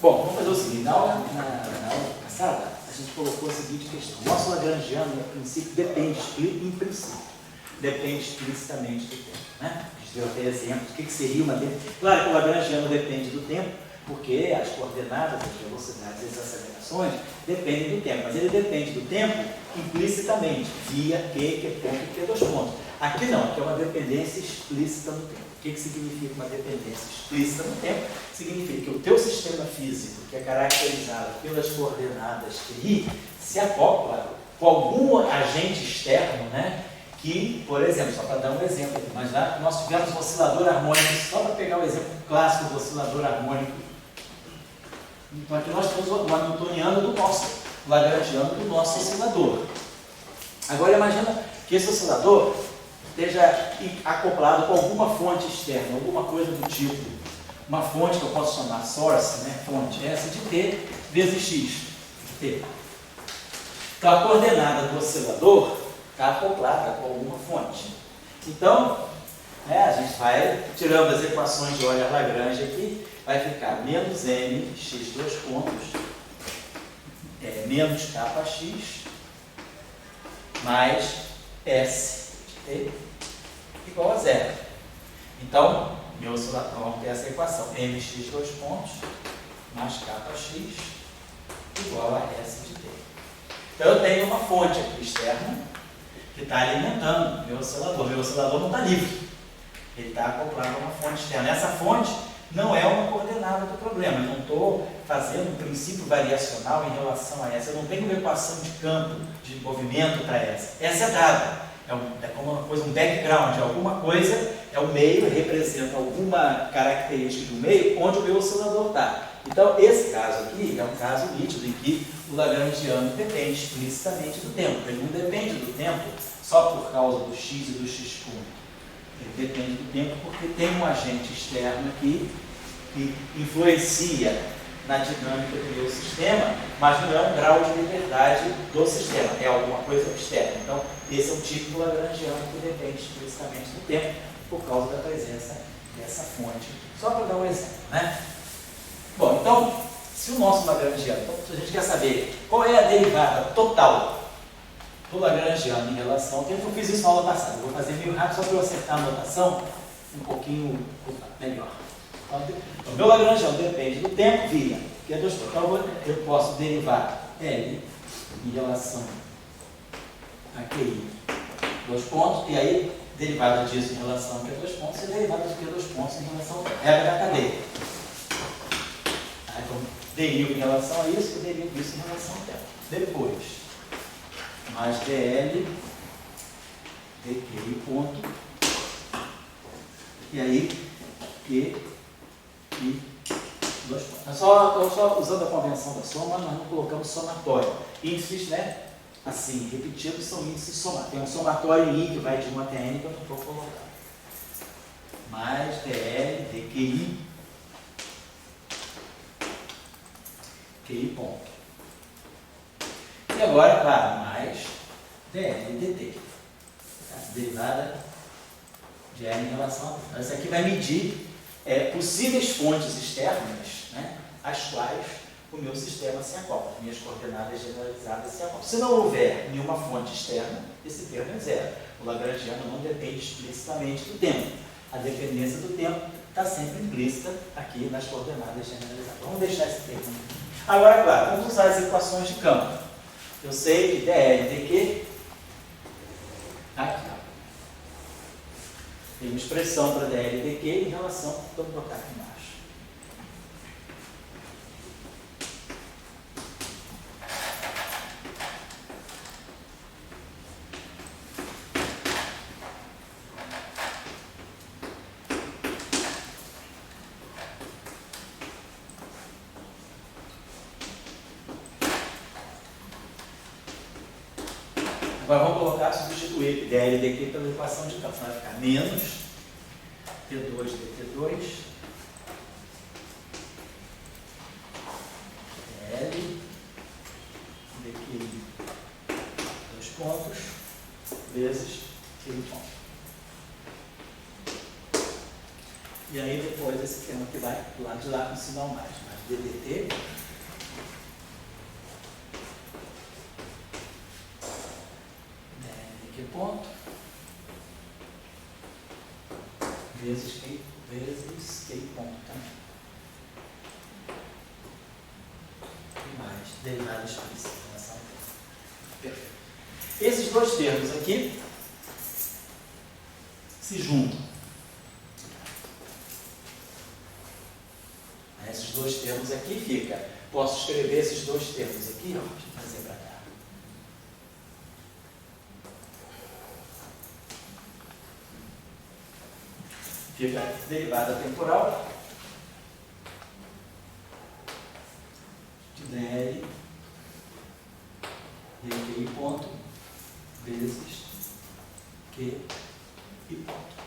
Bom, vamos fazer o seguinte, na aula passada, a gente colocou a seguinte questão. O nosso lagrangiano, no princípio, depende explicitamente do tempo. Né? A gente deu até exemplos, o que seria uma dependência. Claro que o lagrangiano depende do tempo, porque as coordenadas, as velocidades e as acelerações dependem do tempo, mas ele depende do tempo implicitamente, via Q ponto e Q dois pontos. Aqui não, aqui é uma dependência explícita no tempo. O que significa uma dependência explícita no tempo? Significa que o teu sistema físico, que é caracterizado pelas coordenadas QI, se acopla com algum agente externo, né? Que, por exemplo, só para dar um exemplo aqui, imaginar que nós tivemos um oscilador harmônico, só para pegar o exemplo clássico do oscilador harmônico. Então aqui nós temos o hamiltoniano do nosso, o lagrangiano do nosso oscilador. Agora imagina que esse oscilador esteja acoplado com alguma fonte externa, alguma coisa do tipo, uma fonte que eu posso chamar source, né? Fonte essa de T vezes X. T. Então a coordenada do oscilador está acoplada com alguma fonte. Então, a gente vai tirando as equações de Euler-Lagrange aqui, vai ficar menos m x dois pontos, menos kx, mais s de t igual a zero. Então, meu oscilador, vamos ter essa equação, mx dois pontos mais kx igual a s de t. Então, eu tenho uma fonte aqui externa que está alimentando meu oscilador. Meu oscilador não está livre. Ele está acoplado a uma fonte externa. Essa fonte não é uma coordenada do problema. Eu não estou fazendo um princípio variacional em relação a essa. Eu não tenho uma equação de campo, de movimento para essa. Essa é dada. É como uma coisa, um background. Alguma coisa é o meio, representa alguma característica do meio onde o meu oscilador está. Então, esse caso aqui é um caso nítido em que o lagrangiano depende explicitamente do tempo. Ele não depende do tempo só por causa do x e do x ponto. Ele depende do tempo porque tem um agente externo aqui que influencia na dinâmica do meu sistema, mas não é um grau de liberdade do sistema, é alguma coisa externa. Então, esse é o tipo do lagrangiano que depende explicitamente do tempo por causa da presença dessa fonte. Só para dar um exemplo, né? Bom, então, se o nosso lagrangiano, então, se a gente quer saber qual é a derivada total do lagrangiano em relação ao tempo, eu fiz isso na aula passada. Eu vou fazer meio rápido só para eu acertar a notação um pouquinho melhor. Então, o meu lagrangiano depende do tempo via Q dois pontos. Então, eu posso derivar L em relação a QI dois pontos, e aí derivada disso em relação a Q dois pontos e derivada de Q dois pontos em relação ao regra da cadeia. Então, derivo em relação a isso e derivo isso em relação ao tempo. Depois, mais dl dqi ponto, e aí q e dois pontos. Estou só usando a convenção da soma, nós não colocamos somatório. Índices, né, assim, repetidos são índices somatórios. Tem um somatório I que vai de 1 até n que eu não estou colocando. Mais dl dqi QI ponto. E agora, claro, mais dl dt. Derivada de L em relação a t. Essa aqui vai medir possíveis fontes externas, né, às quais o meu sistema se acopla, minhas coordenadas generalizadas se acoplam. Se não houver nenhuma fonte externa, esse termo é zero. O lagrangiano não depende explicitamente do tempo. A dependência do tempo está sempre implícita aqui nas coordenadas generalizadas. Vamos deixar esse termo aqui. Agora, claro, vamos usar as equações de campo. Eu sei que dl dq aqui, ó. Tem uma expressão para dl dq em relação, vamos botar aqui embaixo. Agora vamos colocar, substituir dl dq pela equação de campo. Vai ficar menos T2 dt2 L dqi dois pontos vezes QI ponto. E aí depois esse termo aqui vai do lado de lá com sinal mais DDT. Que ponto? Vezes Q ponto também. E mais, derivada explícita em relação ao tempo. Perfeito. Esses dois termos aqui se juntam. Esses dois termos aqui fica. Posso escrever esses dois termos aqui, ó. Deixa eu fazer para cá. Fica derivada temporal de dl dqi ponto vezes q e ponto.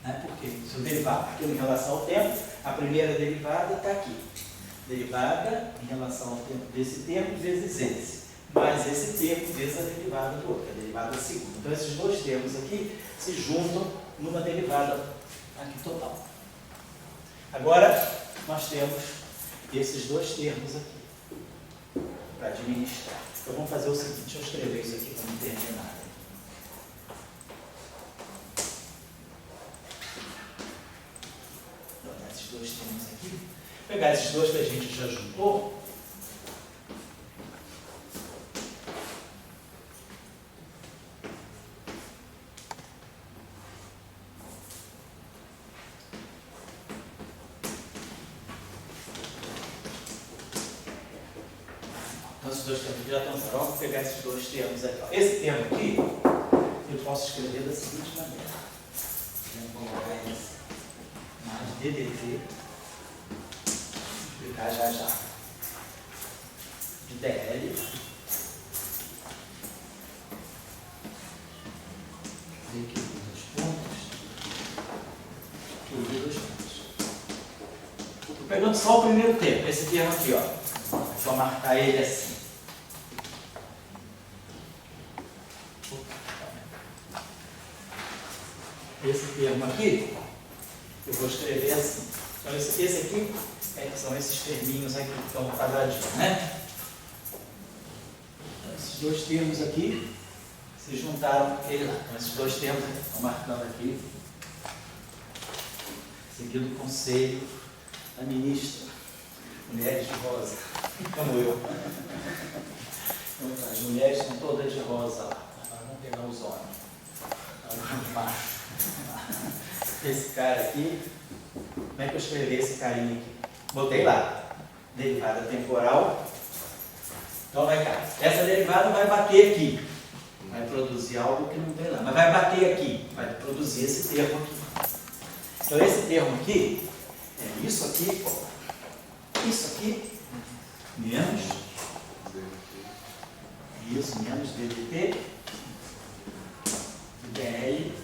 Né? Porque se eu derivar aquilo em relação ao tempo, a primeira derivada está aqui. Derivada em relação ao tempo desse termo vezes esse. Mais esse termo vezes a derivada do outro, a derivada segunda. Então esses dois termos aqui se juntam numa derivada aqui total. Agora, nós temos esses dois termos aqui para administrar. Então, vamos fazer o seguinte, deixa eu escrever isso aqui para não perder nada. Vou pegar esses dois termos aqui. Vou pegar esses dois que a gente já juntou. Esses dois termos já estão prontos. Vou pegar esses dois termos aqui. Esse termo aqui, eu posso escrever da seguinte maneira. Vou colocar ele assim. Mais DDT. Vou explicar já já. De DL. Aqui dois pontos. Aqui dois pontos. Estou pegando só o primeiro termo. Esse termo aqui, ó. Só marcar ele assim. Esse termo aqui, eu vou escrever assim. Então, esse aqui são esses terminhos aqui que estão quadradinhos, né? Então, esses dois termos aqui se juntaram com aquele lá. Então, esses dois termos aqui, estão marcando aqui, seguido o conselho da ministra, mulheres de rosa, como eu. Então, as mulheres estão todas de rosa lá. Agora vamos pegar os homens. Vamos macho. Esse cara aqui, como é que eu escrevi esse carinha aqui? Botei lá, derivada temporal. Então vai cá, essa derivada vai bater aqui, vai produzir algo que não tem lá, mas vai bater aqui, vai produzir esse termo aqui. Então esse termo aqui, é isso aqui, menos, isso, menos DDT, DL,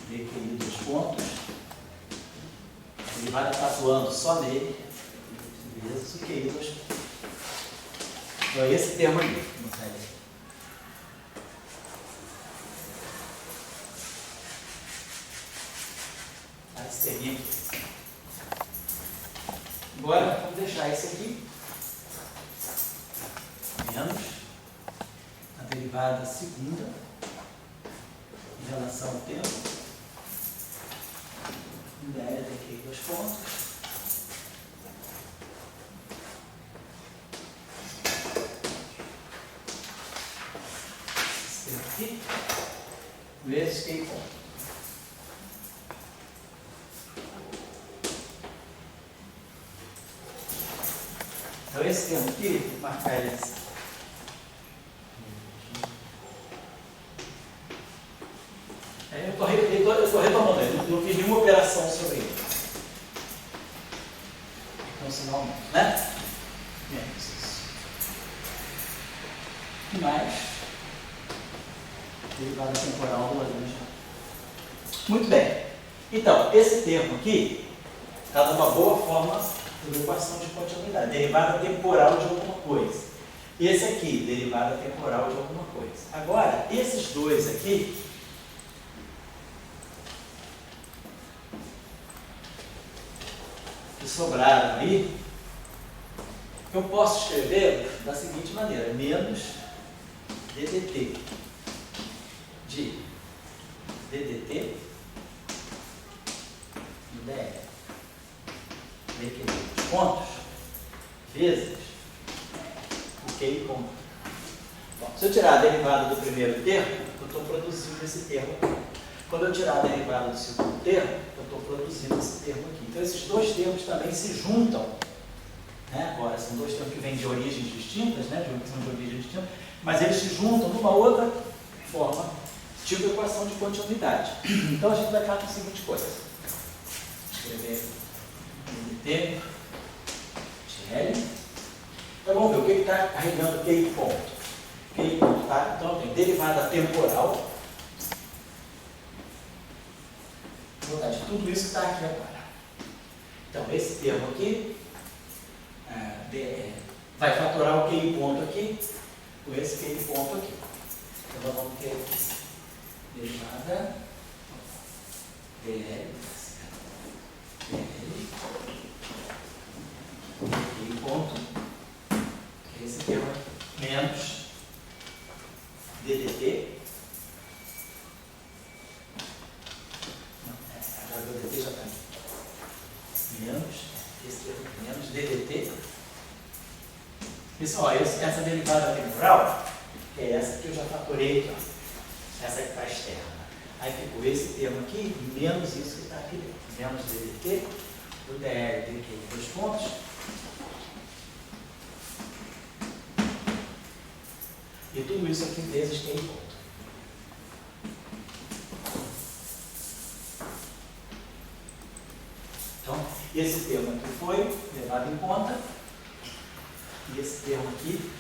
DQI dos pontos, a derivada está atuando só nele, vezes o QI dos pontos. Então, esse termo aí. Esse terminho aqui. Agora, vamos deixar esse aqui, menos a derivada segunda em relação ao tempo. Ideia daqui dois pontos. Esse termo aqui, vezes Q ponto. Então esse termo aqui, vou marcar ele assim. Eu estou retomando ele, não fiz nenhuma operação sobre ele. Então, sinal não, né? Menos isso. E mais derivada temporal do laranja. Muito bem. Então, esse termo aqui está numa boa forma de equação de continuidade. Derivada temporal de alguma coisa. Esse aqui, derivada temporal de alguma coisa. Agora, esses dois aqui, que sobraram aí, eu posso escrever da seguinte maneira: menos ddt de ddt do dr dq dos pontos vezes o q ponto. Bom, se eu tirar a derivada do primeiro termo, eu estou produzindo esse termo aqui. Quando eu tirar a derivada do segundo termo, eu estou produzindo esse termo aqui. Então, esses dois termos também se juntam. Né? Agora, são dois termos que vêm de origens distintas, né? De origens distintas, mas eles se juntam numa outra forma, tipo equação de continuidade. Então, a gente vai ficar com a seguinte coisa. Escrever dt de L. Então, vamos ver o que está carregando Q ponto. Q ponto, tá? Então, tem derivada temporal. Vou botar de tudo isso que está aqui agora. Então, esse termo aqui vai fatorar o Q ponto aqui com esse Q ponto aqui. Então, nós vamos ter derivada dl Q ponto, que é esse termo aqui, menos ddt. Agora o ddt já está aqui. Menos, esse termo aqui, menos ddt. Pessoal, essa derivada temporal, que é essa que eu já fatorei aqui, ó. Essa que está externa. Aí ficou esse termo aqui, menos isso que está aqui dentro. Menos ddt do dr dq dos pontos. E tudo isso aqui vezes Q ponto. Então, esse termo aqui foi levado em conta. E esse termo aqui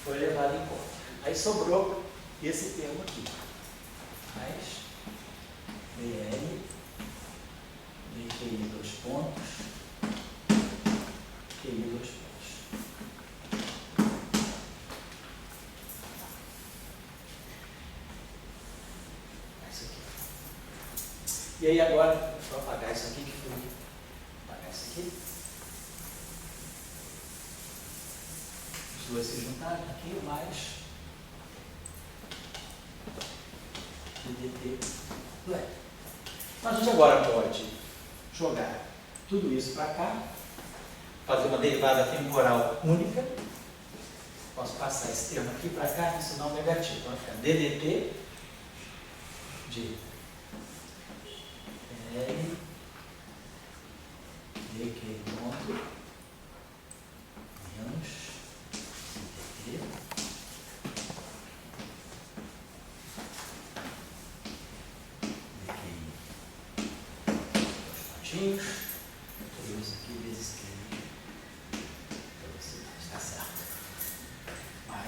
foi levado em conta. Aí sobrou esse termo aqui. Mais dl dqi dos pontos, qi dos pontos. Isso aqui. E aí agora, vou apagar isso aqui que foi. Apagar isso aqui. Os dois se juntaram aqui, mais ddt do L. Então a gente agora pode jogar tudo isso para cá, fazer uma derivada temporal única. Posso passar esse termo aqui para cá, isso não é negativo. Vai ficar ddt de L dq ponto menos dt tudo isso aqui vezes Q. Está certo. Mais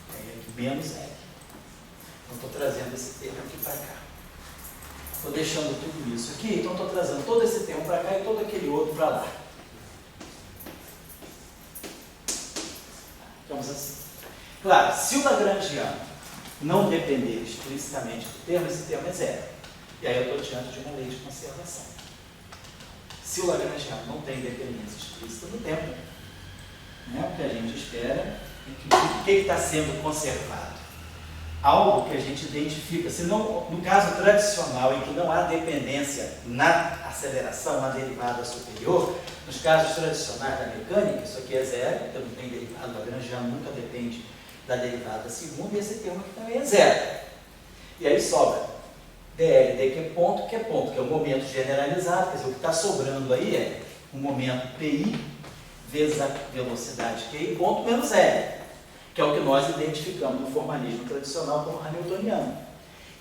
aí aqui menos L. Então estou trazendo esse termo aqui para cá. Estou deixando tudo isso aqui, então estou trazendo todo esse termo para cá e todo aquele outro para lá. Assim. Claro, se o lagrangiano não depender explicitamente do termo, esse termo é zero. E aí eu estou diante de uma lei de conservação. Se o lagrangiano não tem dependência explícita do tempo, né, o que a gente espera é que o que está sendo conservado? Algo que a gente identifica. Se não, no caso tradicional, em que não há dependência na aceleração, na derivada superior, nos casos tradicionais da mecânica, isso aqui é zero, então não tem derivada, o lagrangiano nunca depende da derivada segunda, e esse termo aqui também é zero. E aí sobra dl dq ponto, que é o momento generalizado, quer dizer, o que está sobrando aí é o momento pi vezes a velocidade q ponto menos L, que é o que nós identificamos no formalismo tradicional como hamiltoniano,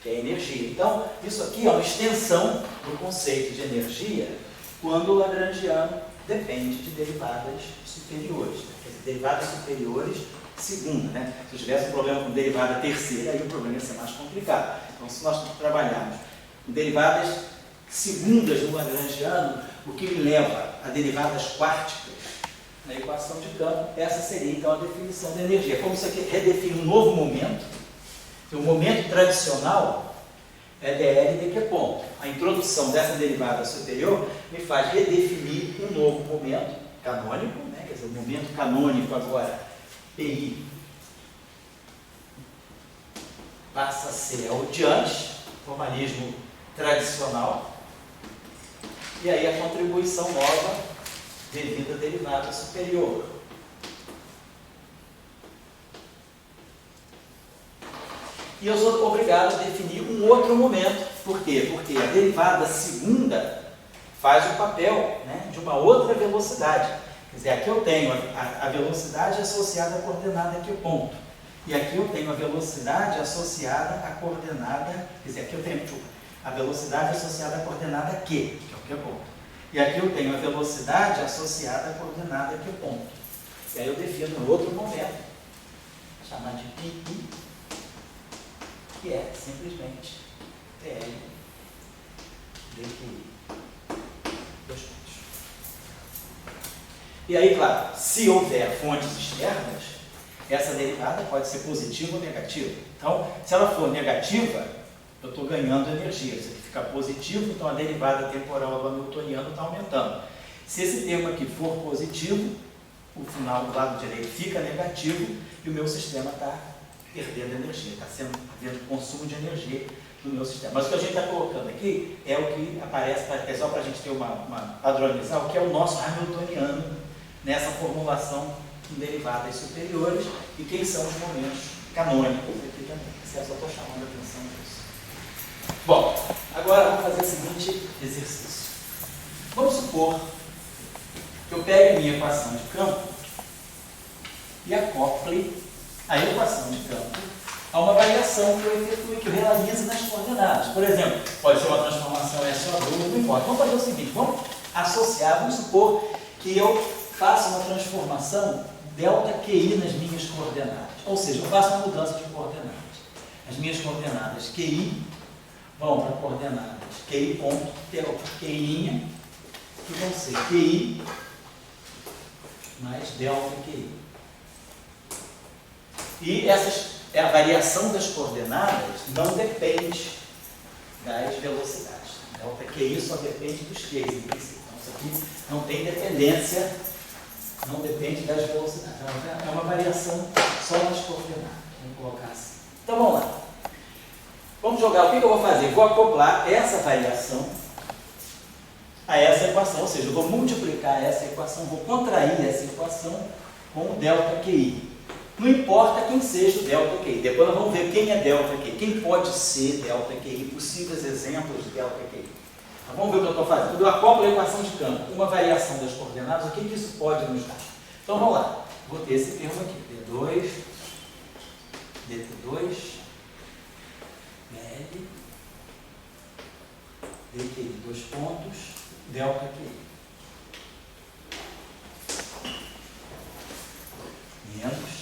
que é a energia. Então, isso aqui é uma extensão do conceito de energia quando o lagrangiano depende de derivadas superiores. Quer dizer, derivadas superiores segunda, né? Se eu tivesse um problema com derivada terceira, aí o problema ia ser mais complicado. Então, se nós trabalharmos com derivadas segundas no lagrangiano, o que me leva a derivadas quárticas, na equação de campo, essa seria então a definição da energia. Como isso aqui redefine um novo momento, o momento tradicional é dl dq ponto. A introdução dessa derivada superior me faz redefinir um novo momento canônico, né? Quer dizer, o momento canônico agora, PI, passa a ser o de antes, formalismo tradicional, e aí a contribuição nova devido à derivada superior. E eu sou obrigado a definir um outro momento. Por quê? Porque a derivada segunda faz o papel, né, de uma outra velocidade. Quer dizer, aqui eu tenho a velocidade associada à coordenada Q ponto. E aqui eu tenho a velocidade associada à coordenada, quer dizer, aqui eu tenho a velocidade associada à coordenada Q, que é o Q ponto. E aqui eu tenho a velocidade associada à coordenada Q ponto. E aí eu defino um outro momento, chamado de PI, que é simplesmente TL dQi. Dois pontos. E aí, claro, se houver fontes externas, essa derivada pode ser positiva ou negativa. Então, se ela for negativa, eu estou ganhando energia. Se ficar positivo, então a derivada temporal do hamiltoniano está aumentando. Se esse termo aqui for positivo, o final do lado direito fica negativo e o meu sistema está perdendo energia, está havendo consumo de energia no meu sistema. Mas o que a gente está colocando aqui é o que aparece, é só para a gente ter uma padronizar, o que é o nosso hamiltoniano nessa formulação em derivadas superiores e quem são os momentos canônicos aqui também. Eu só estou chamando a atenção disso. Bom, agora vamos fazer o seguinte exercício. Vamos supor que eu pegue a minha equação de campo e acople a equação de campo a uma variação que eu efetue, que eu realize nas coordenadas. Por exemplo, pode ser uma transformação SO2, não importa. Vamos fazer o seguinte, vamos associar, vamos supor que eu faça uma transformação ΔQi nas minhas coordenadas. Ou seja, eu faço uma mudança de coordenadas. As minhas coordenadas QI vão para coordenadas QI ponto, QI', que vão ser QI mais ΔQi. E a variação das coordenadas não depende das velocidades. ΔQi só depende dos Qs, em princípio. Então, isso aqui não tem dependência, não depende das velocidades. É uma variação só nas coordenadas. Vamos colocar assim. Então, vamos lá. Vamos jogar. O que eu vou fazer? Vou acoplar essa variação a essa equação. Ou seja, eu vou multiplicar essa equação, vou contrair essa equação com o ΔQi. Não importa quem seja o ΔQi. Depois nós vamos ver quem é ΔQi. Quem pode ser ΔQi? Possíveis exemplos de ΔQi. Então, vamos ver o que eu estou fazendo. Eu acoplo a equação de campo, uma variação das coordenadas, o que isso pode nos dar? Então vamos lá. Vou ter esse termo aqui. D2, DT2, BL, DQi, dois pontos, ΔQi. Menos.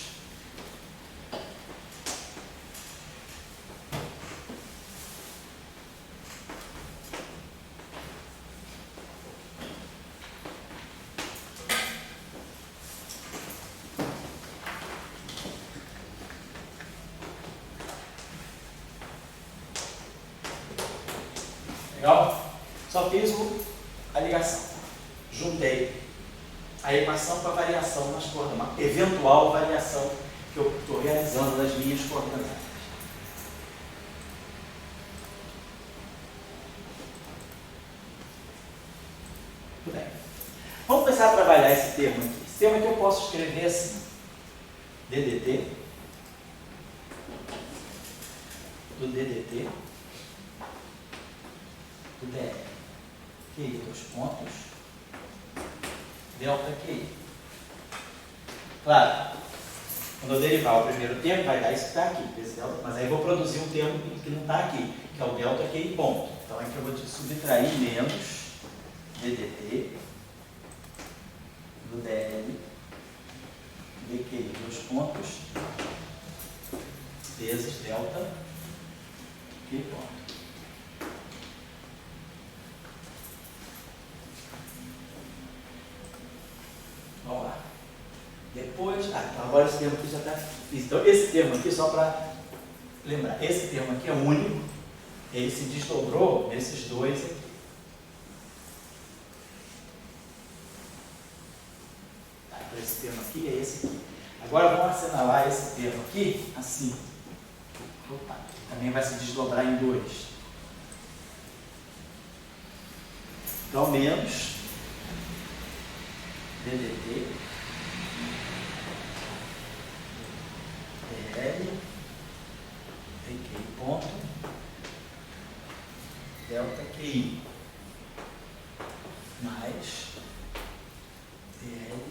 Legal? Só fiz a ligação. Juntei a equação com a variação nas coordenadas, uma eventual variação que eu estou realizando nas minhas coordenadas. Muito bem. Vamos começar a trabalhar esse termo aqui. Esse termo aqui eu posso escrever assim. DDT do DDT do DL. QI, dois pontos, ΔQi. Claro, quando eu derivar o primeiro termo, vai dar isso que está aqui, mas aí eu vou produzir um termo que não está aqui, que é o ΔQi ponto. Então aqui eu vou subtrair menos DDT do DL, DQi, dois pontos, vezes ΔQi ponto. Vamos lá. termo aqui já está difícil. Então, esse termo aqui, só para lembrar, esse termo aqui é único, ele se desdobrou nesses dois aqui. Tá, então, esse termo aqui é esse aqui. Agora, vamos assinalar esse termo aqui, assim. Opa, também vai se desdobrar em dois. Então, menos DDT DL DQI ponto delta QI mais DL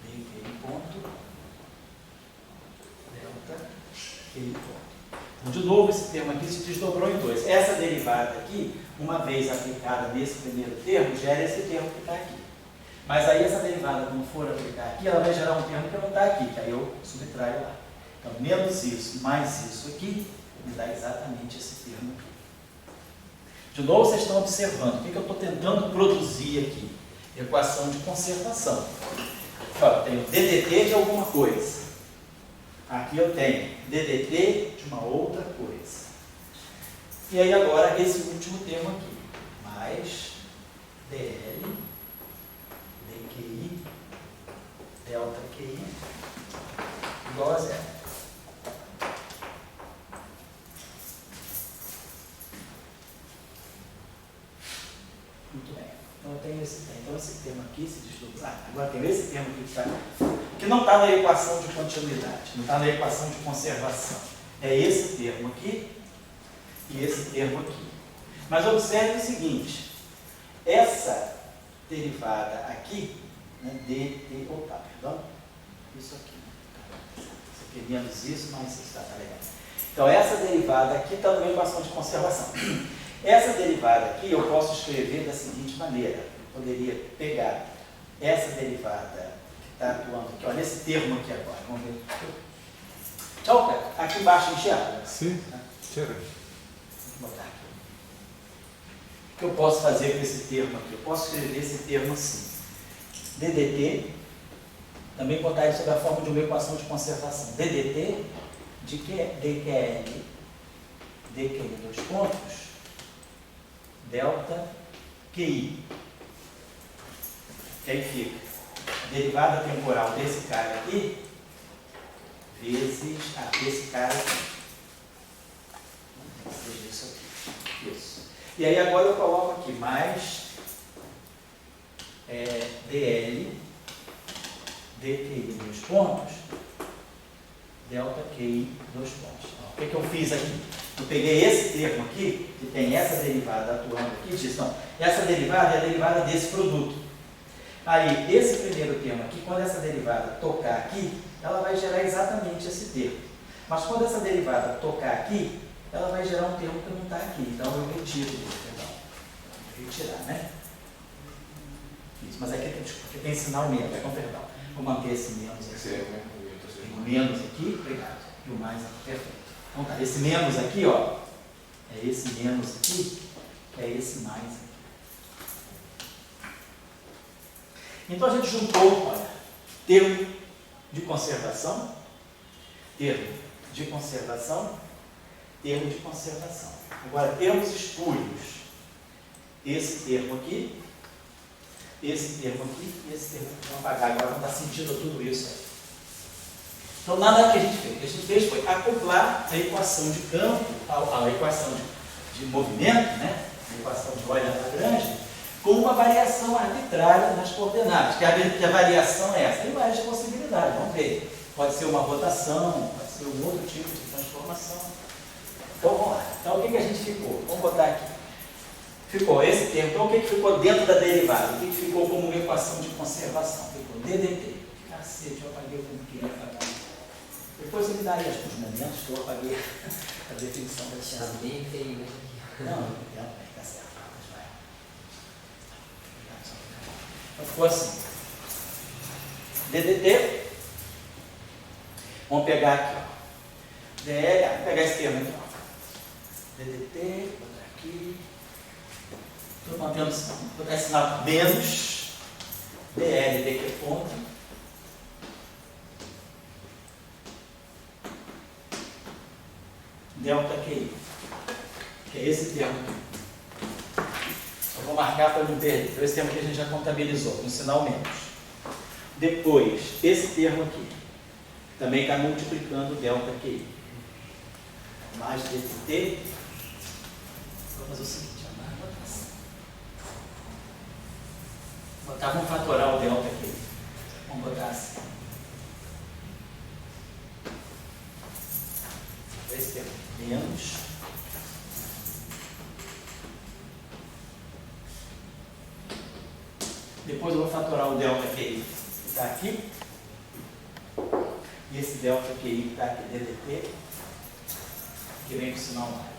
DQI ponto delta QI ponto. Então, de novo, esse termo aqui se desdobrou em dois. Essa derivada aqui, uma vez aplicada nesse primeiro termo, gera esse termo que está aqui. Mas aí essa derivada, quando for aplicar aqui, ela vai gerar um termo que não está aqui, que aí eu subtraio lá. Então, menos isso mais isso aqui, me dá exatamente esse termo aqui. De novo, vocês estão observando o que eu estou tentando produzir aqui. Equação de conservação. Ó, eu tenho DDT de alguma coisa. Aqui eu tenho DDT de uma outra coisa. E aí agora esse último termo aqui. Mais DL, DQI, delta QI, igual a zero. Muito bem. Então eu tenho esse termo aqui se desdobrar. Agora tenho esse termo aqui que não está na equação de continuidade, não está na equação de conservação. É esse termo aqui e esse termo aqui. Mas observe o seguinte, essa derivada aqui, né, isso aqui é menos isso, mais isso, tá legal. Então essa derivada aqui está numa equação de conservação. Essa derivada aqui eu posso escrever da seguinte maneira, eu poderia pegar essa derivada que está atuando aqui, olha esse termo aqui agora, vamos ver. Tchau, cara. Aqui embaixo enxerga. Sim, tira. Vou botar aqui. O que eu posso fazer com esse termo aqui? Eu posso escrever esse termo assim. DDT, também botar isso sob a forma de uma equação de conservação. DDT de DQL, DQI, dois pontos, delta QI. Que aí fica a derivada temporal desse cara aqui, vezes esse cara aqui. Seja isso aqui. Isso. E aí agora eu coloco aqui mais DL, DQI, dois pontos, delta QI, dois pontos. Então, o que eu fiz aqui? Eu peguei esse termo aqui, que tem essa derivada atuando aqui, disse, não, essa derivada é a derivada desse produto. Aí, esse primeiro termo aqui, quando essa derivada tocar aqui, ela vai gerar exatamente esse termo. Mas quando essa derivada tocar aqui, ela vai gerar um termo que não está aqui. Então, eu retiro, perdão. Vou retirar, né? Isso, mas aqui tem sinal menos, então, perdão. Vou manter esse menos aqui. Tem o menos aqui, obrigado. E o mais aqui, perfeito. Então tá, esse menos aqui, ó, é esse menos aqui, é esse mais aqui. Então a gente juntou, olha, termo de conservação, termo de conservação, termo de conservação. Agora, termos espúrios. Esse termo aqui, esse termo aqui e esse termo aqui. Vamos apagar agora, não dá sentido tudo isso aí. Então, nada que a gente fez. O que a gente fez foi acoplar a equação de campo, a equação de movimento, né? A equação de Euler-Lagrange, com uma variação arbitrária nas coordenadas, que a variação é essa. Tem várias possibilidades, vamos ver. Pode ser uma rotação, pode ser um outro tipo de transformação. Então, vamos lá. Então, o que a gente ficou? Vamos botar aqui. Ficou esse termo. Então, o que ficou dentro da derivada? O que ficou como uma equação de conservação? Ficou DDT. Cacete, eu apaguei o que eu queria apagar. Depois você me daria as fundamentos que eu apaguei a definição da ciência. Está bem feio isso aqui. Não, está certo. Mas vai. Então, ficou assim. DDT. Vamos pegar aqui, ó. DL, vamos pegar esse termo aqui, ó. DDT, botar aqui. Estou mantendo, vou botar esse sinal menos DL, DQ ponto, ΔQi, que é esse termo aqui. Eu vou marcar para não perder. Então, esse termo aqui a gente já contabilizou, com sinal menos. Depois, esse termo aqui, também está multiplicando ΔQi. Mais dt. Vou fazer o seguinte, vamos fatorar o delta aqui. Vamos botar assim. Esse termo menos. Depois eu vou fatorar o delta QI que está aqui. E esse delta QI que está aqui, ddt, que vem com o sinal mais.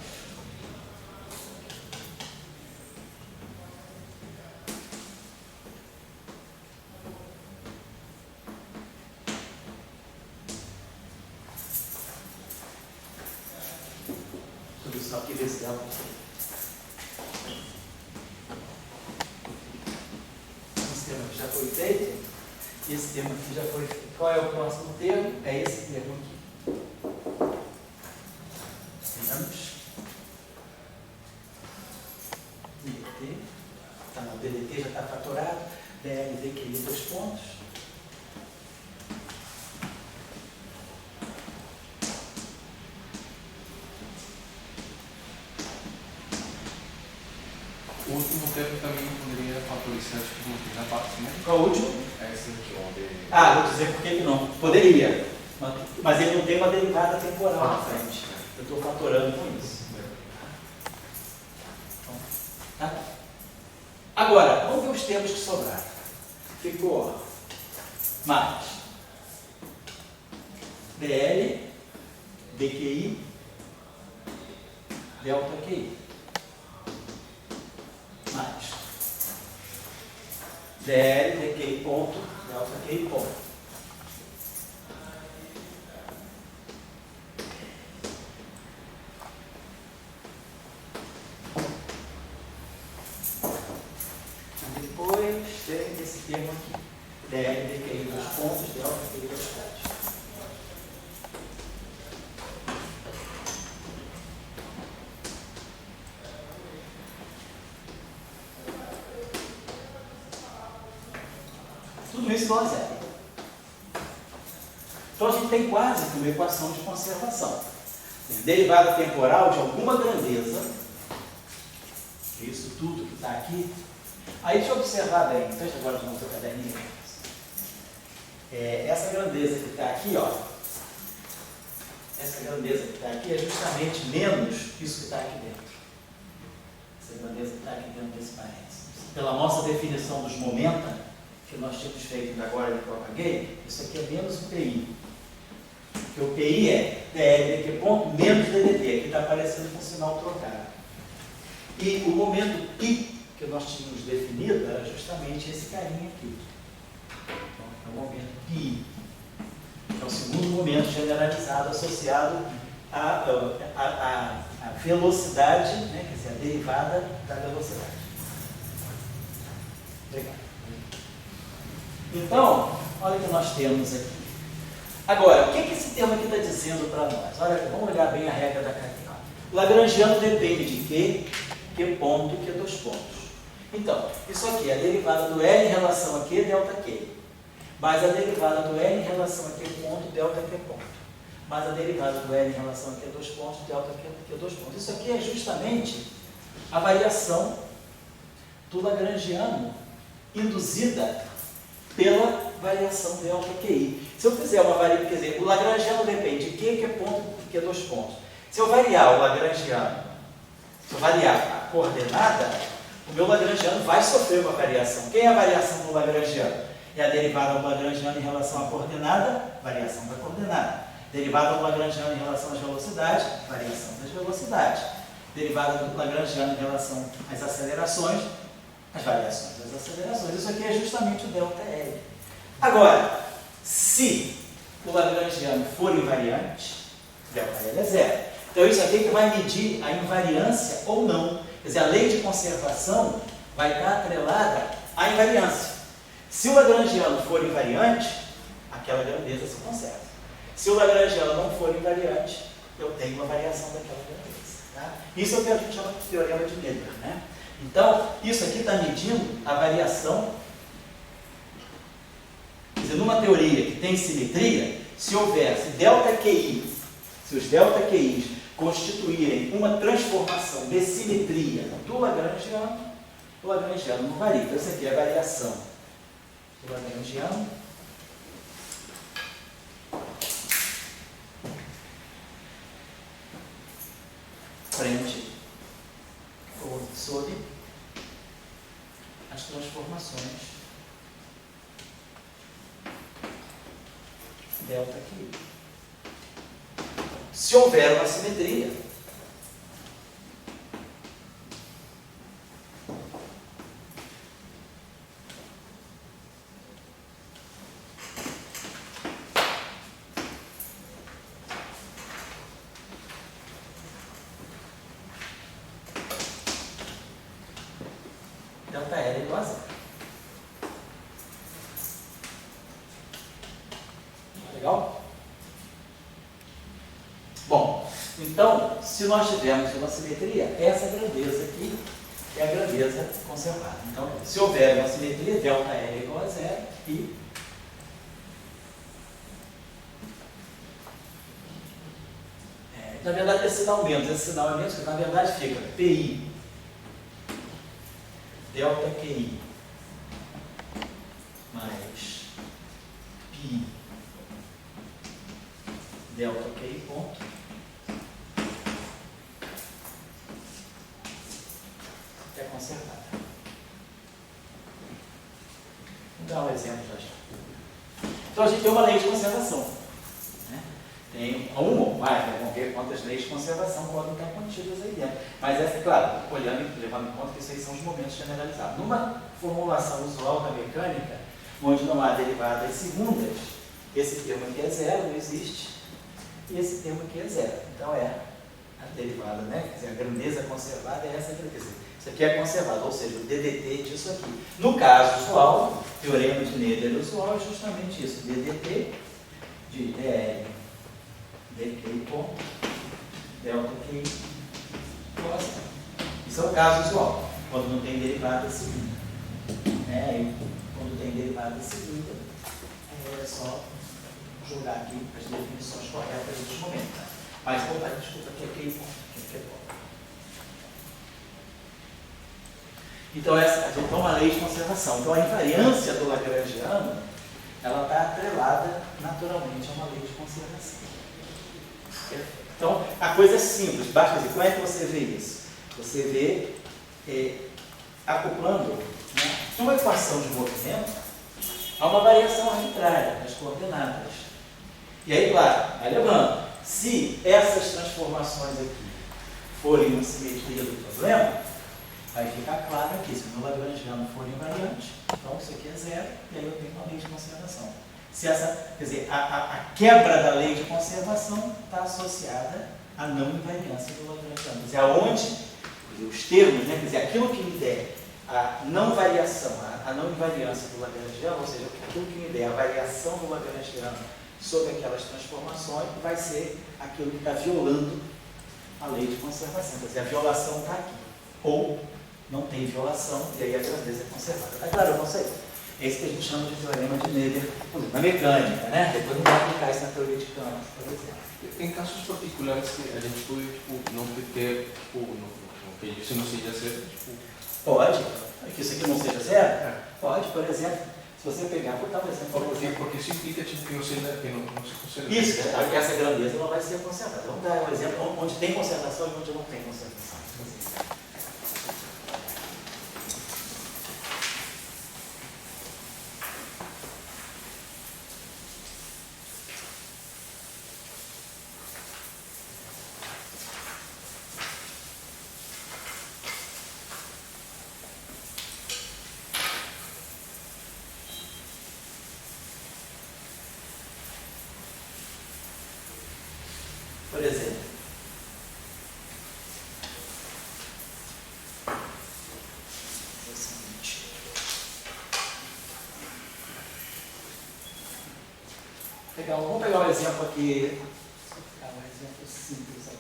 Solução aqui desse delta aqui. Esse termo aqui já foi feito. Esse termo aqui já foi feito. Qual é o próximo termo? É esse termo aqui. Menos DDT. Tá, não, o DDT já está fatorado. DLD que é 2 pontos. O último termo também poderia favorecer na parte, né? Qual é o último? É esse aqui, onde... Ah, vou dizer por que não. Poderia. Mas ele não tem uma derivada temporal na frente. Eu estou fatorando com isso. Tá? Agora, vamos ver os termos que sobraram. Ficou, ó, mais DL, DQI, delta QI. Mais DL, DQI ponto, delta QI ponto. Depois tem esse termo aqui, DL, DQI 2 pontos, delta QI 2 pontos. Tudo isso igual a zero. Então a gente tem quase uma equação de conservação. Derivada temporal de alguma grandeza, isso tudo que está aqui. Aí deixa eu observar bem, fecha agora de novo o seu caderninho. Essa grandeza que está aqui, ó. Essa grandeza que está aqui é justamente menos isso que está aqui dentro. Essa grandeza que está aqui dentro desse parênteses. Pela nossa definição dos momenta, que nós tínhamos feito ainda agora que eu apaguei, isso aqui é menos o PI. Porque o PI é DL, ponto, menos DDT, que está aparecendo com o sinal trocado. E o momento I que nós tínhamos definido era justamente esse carinha aqui. Então, é o momento I. É o segundo momento generalizado associado à velocidade, né, quer dizer, a derivada da velocidade. Obrigado. Então, olha o que nós temos aqui. Agora, o que esse termo aqui está dizendo para nós? Olha, vamos olhar bem a regra da cartesiana. O lagrangiano depende de quê? Que ponto, que 2 pontos. Então, isso aqui é a derivada do L em relação a Q, delta Q. Mais a derivada do L em relação a Q ponto, delta Q ponto. Mais a derivada do L em relação a Q 2 pontos, delta Q 2 pontos. Isso aqui é justamente a variação do lagrangiano induzida pela variação delta QI. Se eu fizer uma variação, quer dizer, o lagrangiano depende de Q ponto e Q 2 pontos. Se eu variar o lagrangiano, se eu variar a coordenada, o meu lagrangiano vai sofrer uma variação. Quem é a variação do lagrangiano? É a derivada do lagrangiano em relação à coordenada, variação da coordenada. Derivada do lagrangiano em relação às velocidades, variação das velocidades. Derivada do lagrangiano em relação às acelerações, as variações das acelerações. Isso aqui é justamente o delta L. Agora, se o lagrangiano for invariante, delta L é zero. Então isso aqui que vai medir a invariância ou não. Quer dizer, a lei de conservação vai estar atrelada à invariância. Se o lagrangiano for invariante, aquela grandeza se conserva. Se o lagrangiano não for invariante, eu tenho uma variação daquela grandeza. Tá? Isso é o que a gente chama de teorema de Miller. Né? Então, isso aqui está medindo a variação. Quer dizer, numa teoria que tem simetria, se houvesse ΔQi, se os ΔQis constituírem uma transformação de simetria do Lagrangiano, o Lagrangiano não varia. Então, isso aqui é a variação do Lagrangiano frente ou sob as transformações ΔQi. Se houver uma simetria, ΔL é igual a zero. Legal? Bom, então, se nós tivermos uma simetria, essa grandeza aqui é a grandeza conservada. Então, se houver uma simetria, ΔL é igual a zero e na verdade, esse sinal menos, que na verdade fica PI ΔQi mais π ΔQi ponto é conservada. Vou dar um exemplo já. Então a gente tem uma lei de conservação. Né? Tem uma ou mais, né? Vamos ver quantas leis de conservação podem estar contidas aí dentro. Mas é claro, levando em conta que esses são os momentos generalizados. Numa formulação usual da mecânica, onde não há derivadas segundas, esse termo aqui é zero, não existe, e esse termo aqui é zero. Então é a derivada, né? Quer dizer, a grandeza conservada é essa grandeza. Isso aqui é conservado, ou seja, o DDT disso aqui. No caso usual, teorema de Miller usual é justamente isso, DDT de DL dq ponto ΔQi igual a zero. Isso é o caso usual, quando não tem derivada segunda. Quando tem derivada segunda, é só jogar aqui as definições corretas dos momentos. Mas, desculpa, aqui é QI ponto. Então, a gente tem uma lei de conservação. Então, a invariância do Lagrangiano, ela está atrelada naturalmente a uma lei de conservação. Então, a coisa é simples. Basta dizer, como é que você vê isso? Você vê acoplando, né, uma equação de movimento a uma variação arbitrária das coordenadas. E aí, claro, vai lembrando, se essas transformações aqui forem uma simetria do problema, vai ficar claro aqui, se o meu Lagrangiano for invariante, então isso aqui é zero, e aí eu tenho uma lei de conservação. Se essa, quer dizer, a quebra da lei de conservação está associada à não invariância do Lagrangiano. Quer dizer, aonde os termos, né, quer dizer, aquilo que me der a não variação, a não invariância do Lagrangiano, ou seja, aquilo que me der a variação do Lagrangiano sobre aquelas transformações, vai ser aquilo que está violando a lei de conservação. Quer dizer, a violação está aqui. Ou não tem violação, e aí a grandeza é conservada. Está claro, eu não sei. É isso que a gente chama de teorema de Miller, na mecânica, né? Depois não vai aplicar isso na teoria de Cantor, por exemplo. Em casos particulares que a gente pode não ter, que isso não seja zero, Pode. Que isso aqui não seja zero? Pode, por exemplo, se você pegar, por tal exemplo. Porque isso implica que não se conserva. Isso, essa grandeza não vai ser conservada. Vamos dar um exemplo onde tem conservação e onde não tem conservação. Por exemplo, vamos pegar um exemplo aqui, um exemplo simples. simples aqui.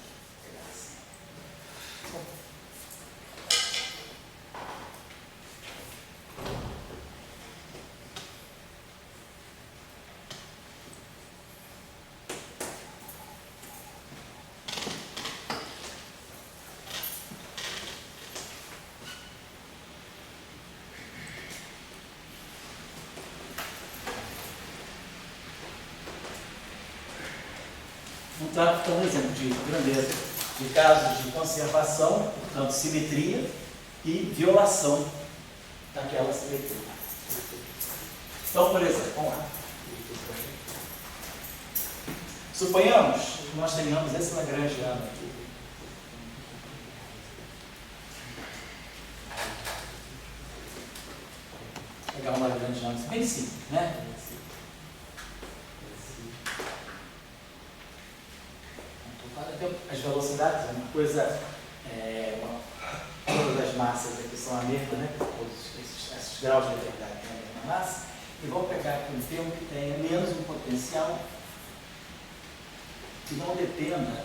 Então, um exemplo de grandeza de casos de conservação, portanto, simetria e violação daquela simetria. Então, por exemplo, vamos lá. Suponhamos que nós tenhamos esse lagrangiano aqui. Vou pegar um lagrangiano bem simples, né? As velocidades é uma coisa, todas as massas aqui são a mesma, né? Todos esses graus de liberdade têm a mesma massa. E vou pegar aqui um termo que tenha menos um potencial que não dependa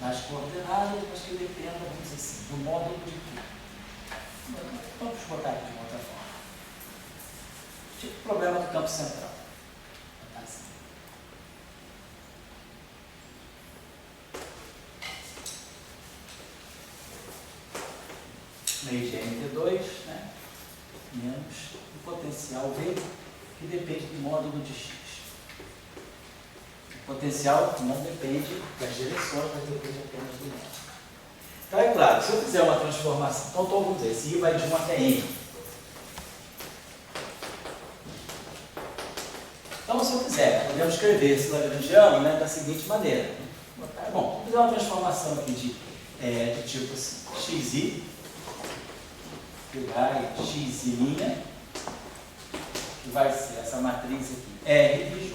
das coordenadas, mas que dependa, vamos dizer assim, do módulo de quê? Vamos botar aqui de uma outra forma. Tipo o problema do campo central. Meio de MT2, né? Menos o potencial V, que depende do módulo de X. O potencial não depende das direções, mas depende apenas do módulo. Então, é claro, se eu fizer uma transformação, então vamos dizer, esse I vai de 1 até N. Então, se eu quiser, podemos escrever esse lagrangiano, né, da seguinte maneira. Bom, vou fazer uma transformação aqui de tipo assim, xi, que vai x', que vai ser essa matriz aqui, R de J,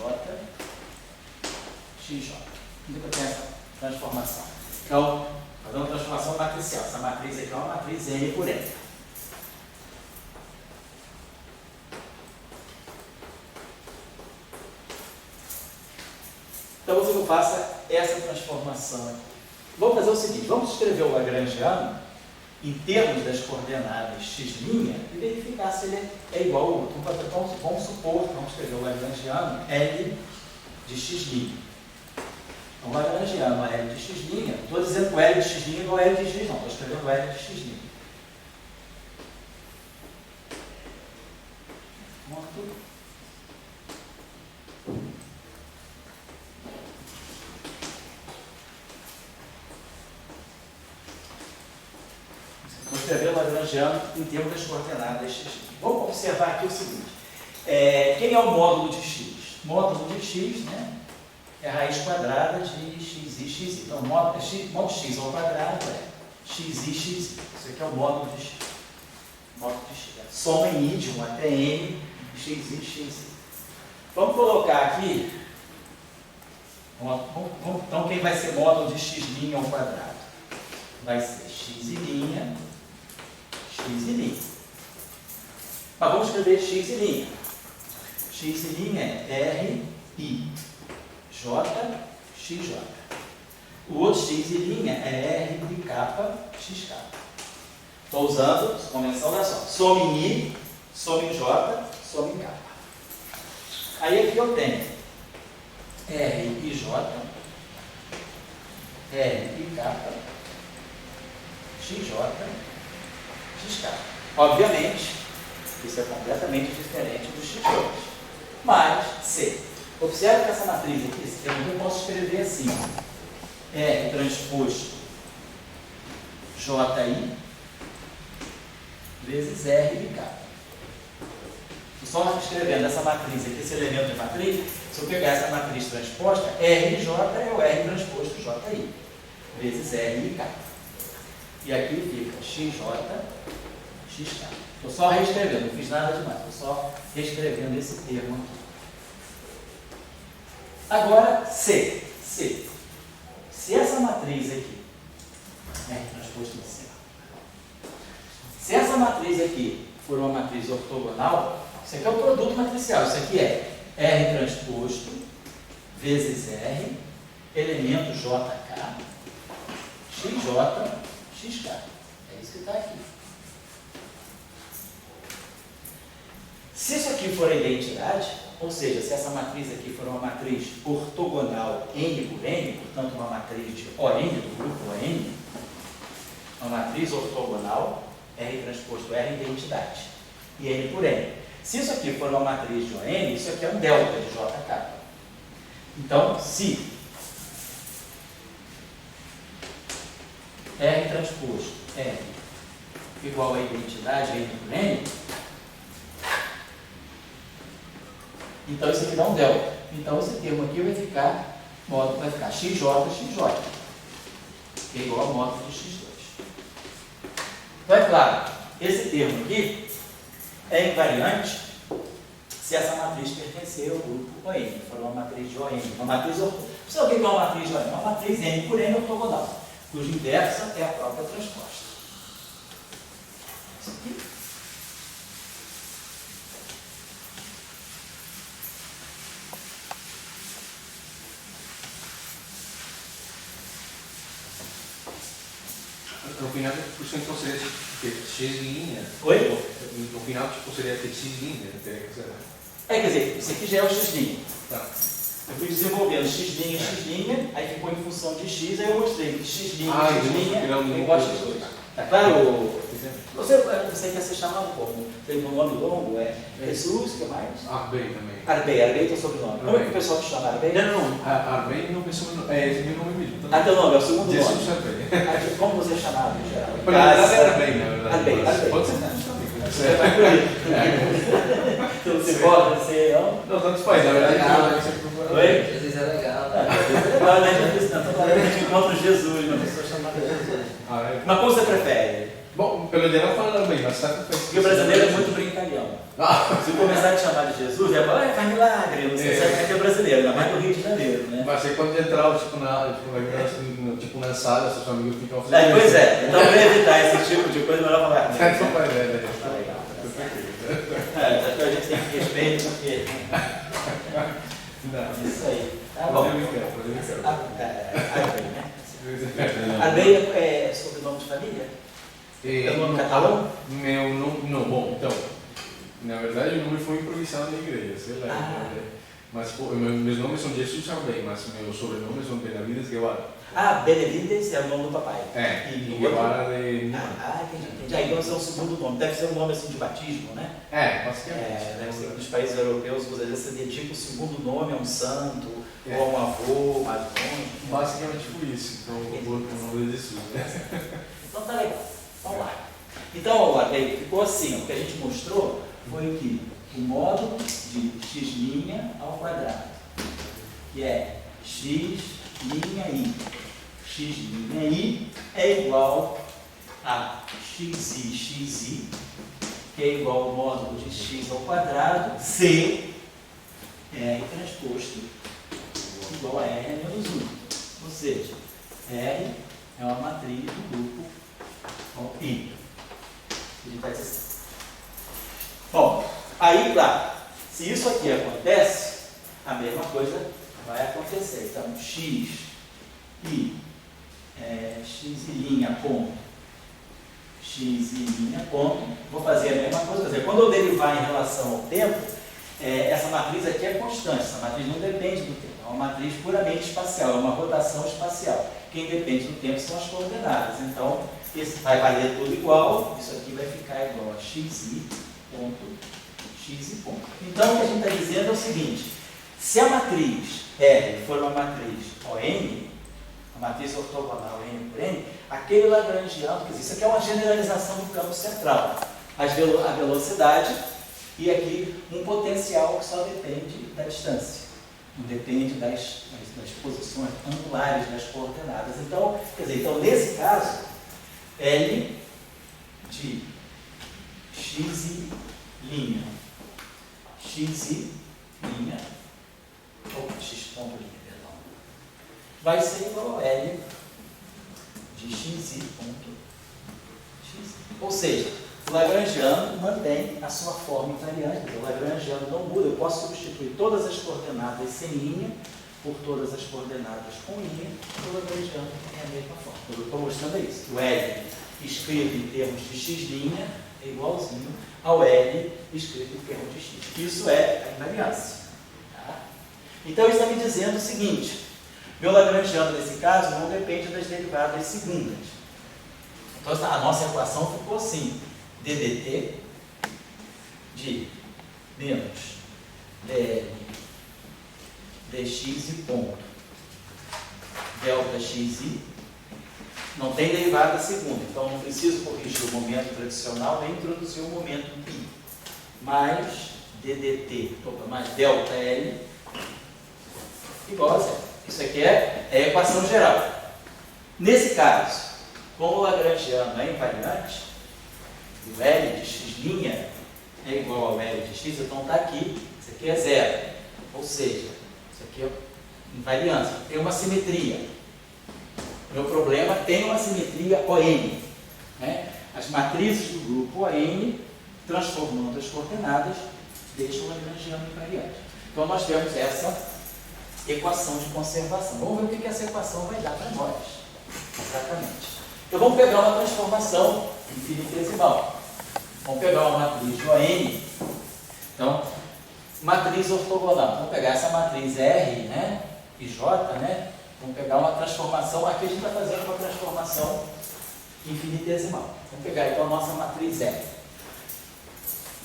xj. Onde que eu tenho essa transformação? Então, fazer uma transformação matricial. Essa matriz aqui é uma matriz N por N. Então, você não faça essa transformação aqui. Vamos fazer o seguinte, vamos escrever o lagrangiano em termos das coordenadas x' e verificar se ele é igual ao outro. Então, vamos supor, vamos escrever o lagrangiano L de x'. Então, o lagrangiano L de x', não estou dizendo que o L de x' é igual a L de x, não, estou escrevendo L de x'. Ponto. Vou escrever o lagrangiano em termos das coordenadas x'. Vamos observar aqui o seguinte. Quem é o módulo de x? Módulo de x, né, é a raiz quadrada de xi, xi. Então, módulo x ao quadrado é xi, xi. Isso aqui é o módulo de x. Módulo de x. Soma em i de 1 até n, xi, xi. Vamos colocar aqui. Então, quem vai ser módulo de x' ao quadrado? Vai ser x'. Mas vamos escrever x'. X' é R, I, J, XJ. O outro x' é R, I, K, XK. Estou usando convenção da soma. Soma em I, soma em J, soma em K. Aí aqui eu tenho R, I, J, R, I, K, XJ, XK. Obviamente, isso é completamente diferente dos x2. Mas, C. Observe que essa matriz aqui, esse termo, eu posso escrever assim. R transposto JI vezes R de K. Só escrevendo essa matriz aqui, esse elemento de matriz, se eu pegar essa matriz transposta, R de J é o R transposto JI vezes R de K. E aqui fica XJ, XK. Estou só reescrevendo, não fiz nada demais, estou só reescrevendo esse termo aqui. Agora, C. Se essa matriz aqui, transposto em C, se essa matriz aqui for uma matriz ortogonal, isso aqui é o produto matricial, isso aqui é R transposto vezes R elemento JK, XJ, XK. É isso que está aqui. Se isso aqui for a identidade, ou seja, se essa matriz aqui for uma matriz ortogonal N por N, portanto uma matriz de ON, do grupo ON, uma matriz ortogonal, R transposto R identidade, e N por N. Se isso aqui for uma matriz de ON, isso aqui é um delta de JK. Então, se R transposto R igual a identidade N por N, então isso aqui dá um delta. Então esse termo aqui vai ficar XJ, XJ, que é igual a módulo de X2. Então é claro, esse termo aqui é invariante se essa matriz pertencer ao grupo ON, for uma matriz de ON, uma matriz ortogonal. Sabe o que é uma matriz de ON? Uma matriz N por N ortogonal, cuja inversa é a própria transposta. Isso aqui. No final, tipo, então seria tipo, X linha. Oi? No final, tipo, seria ter X linha. Teria que ser. Quer dizer, isso aqui já é o X'. Tá. Eu fui desenvolvendo X', aí ficou em função de X, aí eu mostrei que X', X' é igual a X2. Tá claro? Você quer ser chamado como? Tem um nome longo, é Jesus, o que mais? Arbey também. Arbey é o sobrenome. Como é que o pessoal te chama? Arbey? Não. Arbey não pensou no. Esse é meu nome mesmo. Teu nome é o segundo Jesus nome. Arbey. Como você é chamado em geral? Na verdade era Arbey, na verdade. Arbey. Pode ser Você vai por aí. Então você pode, você não? Não, tanto faz, na verdade. Oi? Jesus é legal. É legal, né? A gente encontra Jesus, uma pessoa chamada Jesus. Mas como você prefere? Bom, pelo geral fala bem, mas sabe que Porque o brasileiro é muito brincalhão. Se começar a te chamar de Jesus, já fala, faz milagre, não sei se é que é brasileiro, ainda mais no Rio de Janeiro, né? Mas você quando entrar tipo, na sala, seus amigos ficam ofendendo. Pois é, então para evitar esse tipo de coisa, melhor falar. Tá legal. Só que a gente tem que respeito, porque. Não. Isso aí. Tá bom. Arbey Arbey é sobrenome de família? É nome catalão? Meu nome, não, bom, então, na verdade o nome foi improvisado na igreja, sei lá, mas tipo, meus nomes são Jesus Arbey, mas meus sobrenomes são Benavides Guevara. Benavides é o nome do papai. E Guevara de... Entendi. Então esse é o segundo nome, deve ser um nome assim de batismo, né? Basicamente. Deve ser que nos países europeus você dedica o segundo nome a um santo, ou a um avô, mais longe. Basicamente foi isso, então o nome de Jesus, né? Então tá legal. Vamos lá. Então, Arbey, ficou assim, o que a gente mostrou foi que o módulo de x' ao quadrado, que é x' i. X'I é igual a xi, que é igual ao módulo de x ao quadrado, c, r transposto, igual a r menos 1. Ou seja, r é uma matriz do grupo I. Ele vai dizer assim. Bom, aí, claro, se isso aqui acontece, a mesma coisa vai acontecer. Então, x ponto, ponto, vou fazer a mesma coisa. Quer dizer, quando eu derivar em relação ao tempo, essa matriz aqui é constante, essa matriz não depende do tempo, é uma matriz puramente espacial, é uma rotação espacial. Quem depende do tempo são as coordenadas. Então, esse vai valer tudo igual, isso aqui vai ficar igual a xi ponto. Então, o que a gente está dizendo é o seguinte: se a matriz R for uma matriz ON, a matriz ortogonal N por N, aquele lagrangiano, quer dizer, isso aqui é uma generalização do campo central, a velocidade e aqui um potencial que só depende da distância, não depende das posições angulares das coordenadas. Então, quer dizer, nesse caso, L de xi', ou x ponto linha, perdão, vai ser igual a L de xi ponto x. Ou seja, o lagrangiano mantém a sua forma invariante, o lagrangiano não muda. Eu posso substituir todas as coordenadas sem linha por todas as coordenadas com linha, o lagrangiano é a mesma forma. Eu estou mostrando isso, que o L escrito em termos de x' é igualzinho ao L escrito em termos de x. Isso é a invariância. Tá? Então, isso está me dizendo o seguinte, meu lagrangiano, nesse caso, não depende das derivadas segundas. Então, a nossa equação ficou assim, ddt de menos dl dx e ponto delta xi, não tem derivada segunda, então não preciso corrigir o momento tradicional nem introduzir o momento π, mais ddt, mais delta L igual a zero. Isso aqui é a equação geral. Nesse caso, como o lagrangiano é invariante, o L de x' é igual ao L de x, então está aqui, isso aqui é zero. Ou seja, isso aqui é invariância, tem uma simetria. Meu problema tem uma simetria ON. Né? As matrizes do grupo ON, transformando as coordenadas, deixam o lagrangiano invariante. Então nós temos essa equação de conservação. Vamos ver o que essa equação vai dar para nós. Exatamente. Então vamos pegar uma transformação infinitesimal. Vamos pegar uma matriz de ON. Então, matriz ortogonal. Vamos pegar essa matriz R, né, e J, né? Vamos pegar uma transformação. Aqui a gente está fazendo uma transformação infinitesimal. Vamos pegar então a nossa matriz R.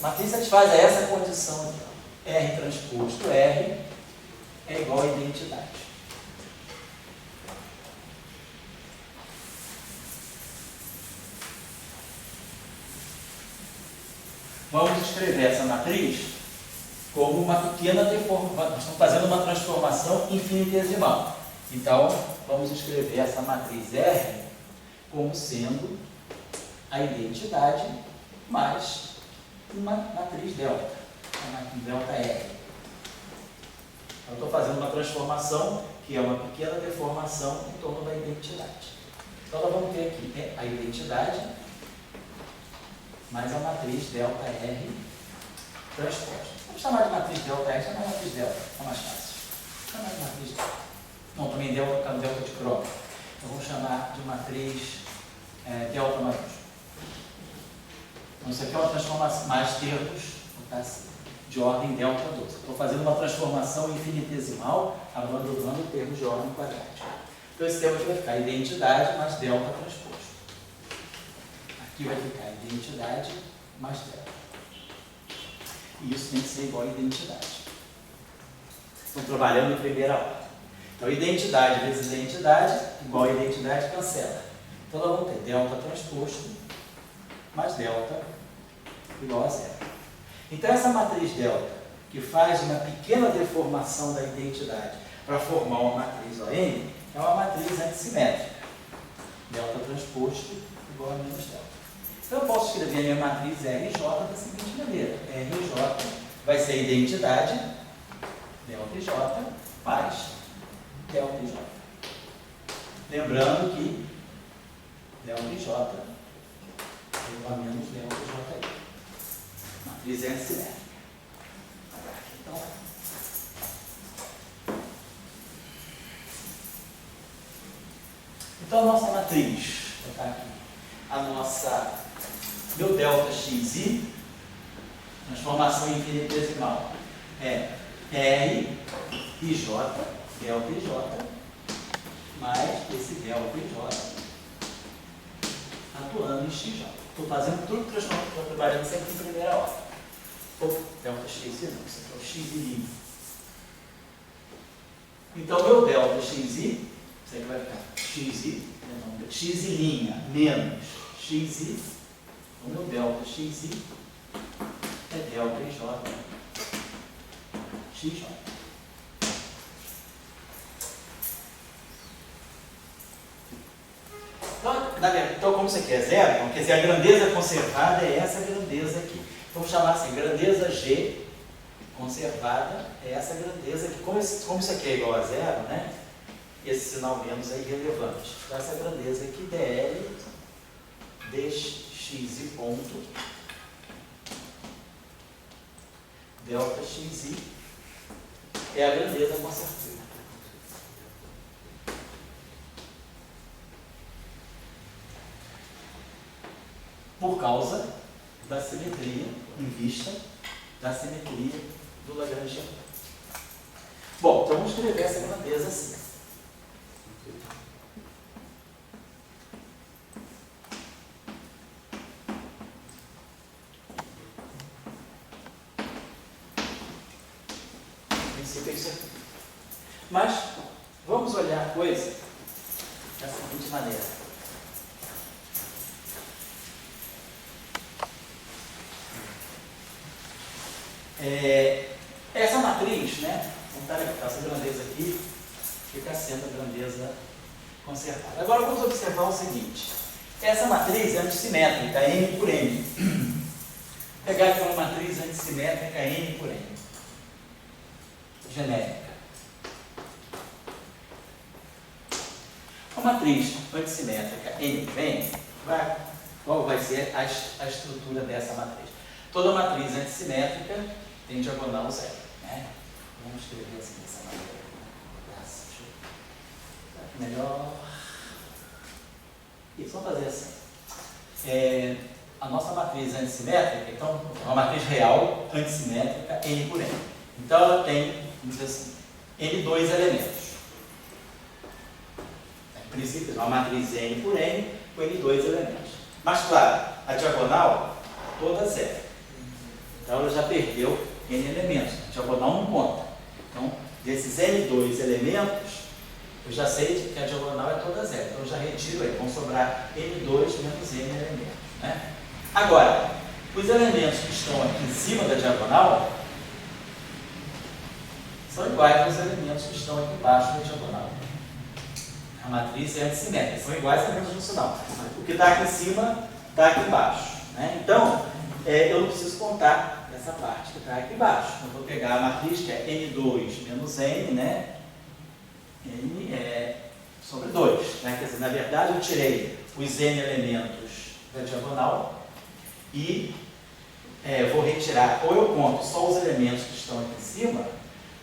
A matriz satisfaz a essa condição aqui. R transposto R é igual a identidade. Vamos escrever essa matriz como uma pequena deformação. Nós estamos fazendo uma transformação infinitesimal. Então, vamos escrever essa matriz R como sendo a identidade mais uma matriz delta, a delta R. Eu estou fazendo uma transformação que é uma pequena deformação em torno da identidade. Então, nós vamos ter aqui a identidade mais a matriz delta R transposta. Vamos chamar de matriz delta R, chamar de matriz delta, é mais fácil. Chamar de matriz delta. Não, também delta de Kroll. Então, vamos chamar de matriz delta maiúsculo. Então, isso aqui é uma transformação, mais termos, tá assim, de ordem delta 12. Estou fazendo uma transformação infinitesimal, abandonando o termo de ordem quadrática. Então, esse termo aqui vai ficar identidade mais delta transposto. Aqui vai ficar identidade mais delta. E isso tem que ser igual a identidade. Estão trabalhando em primeira ordem. Então, identidade vezes identidade, igual a identidade, cancela. Então, nós vamos ter delta transposto mais delta igual a zero. Então, essa matriz delta, que faz uma pequena deformação da identidade para formar uma matriz ON, é uma matriz antissimétrica. Delta transposto igual a menos delta. Então, eu posso escrever a minha matriz RJ da seguinte maneira. RJ vai ser a identidade, delta J, mais delta J. Lembrando que delta J é igual a menos delta J. Matriz é assimétrica. Então, a nossa matriz, vou botar aqui, a nossa, meu delta xi, transformação infinitesimal, é R e J, delta e J, mais esse delta e J, atuando em xj. Estou fazendo tudo transformando, estou trabalhando sempre em primeira ordem. Delta xi não, isso aqui é o xi'. Então, meu delta xi, isso aqui vai ficar xi' menos xi, o meu delta xi é delta j xj. Então, como isso aqui é zero, então, quer dizer, a grandeza conservada é essa grandeza aqui. Vamos chamar assim, grandeza G conservada é essa grandeza aqui. Como isso aqui é igual a zero, né? Esse sinal menos é irrelevante. Então, essa grandeza aqui, dl dx e ponto delta xi é a grandeza conservada. por causa da simetria, em vista da simetria do Lagrangiano. Bom, então vamos escrever essa grandeza assim. É isso aqui. Mas vamos olhar a coisa da seguinte maneira. Essa matriz, né? Essa grandeza aqui fica sendo a grandeza consertada. Agora vamos observar o seguinte. Essa matriz é antissimétrica, N por N. Vou pegar aqui uma matriz antissimétrica N por N. Genérica. Uma matriz antissimétrica N por N, qual vai ser a estrutura dessa matriz? Toda matriz antissimétrica tem diagonal zero. Né? Vamos escrever assim dessa maneira. Melhor. Isso, vamos fazer assim. A nossa matriz antissimétrica, então, é uma matriz real antissimétrica N por N. Então ela tem, vamos dizer assim, N2 elementos. Em princípio, é uma matriz N por N com N2 elementos. Mas, claro, a diagonal toda zero. Então ela já perdeu N elementos. A diagonal não conta. Então, desses N2 elementos, eu já sei que a diagonal é toda zero. Então eu já retiro aí. Vão sobrar N2 menos N elementos. Né? Agora, os elementos que estão aqui em cima da diagonal são iguais aos elementos que estão aqui embaixo da diagonal. A matriz é antissimétrica, são iguais a menos no sinal. O que está aqui em cima está aqui embaixo. Né? Então, eu não preciso contar essa parte que está aqui embaixo. Eu vou pegar a matriz que é N2 menos N, né? N sobre 2. Né? Quer dizer, na verdade, eu tirei os N elementos da diagonal e vou retirar, ou eu conto só os elementos que estão aqui em cima,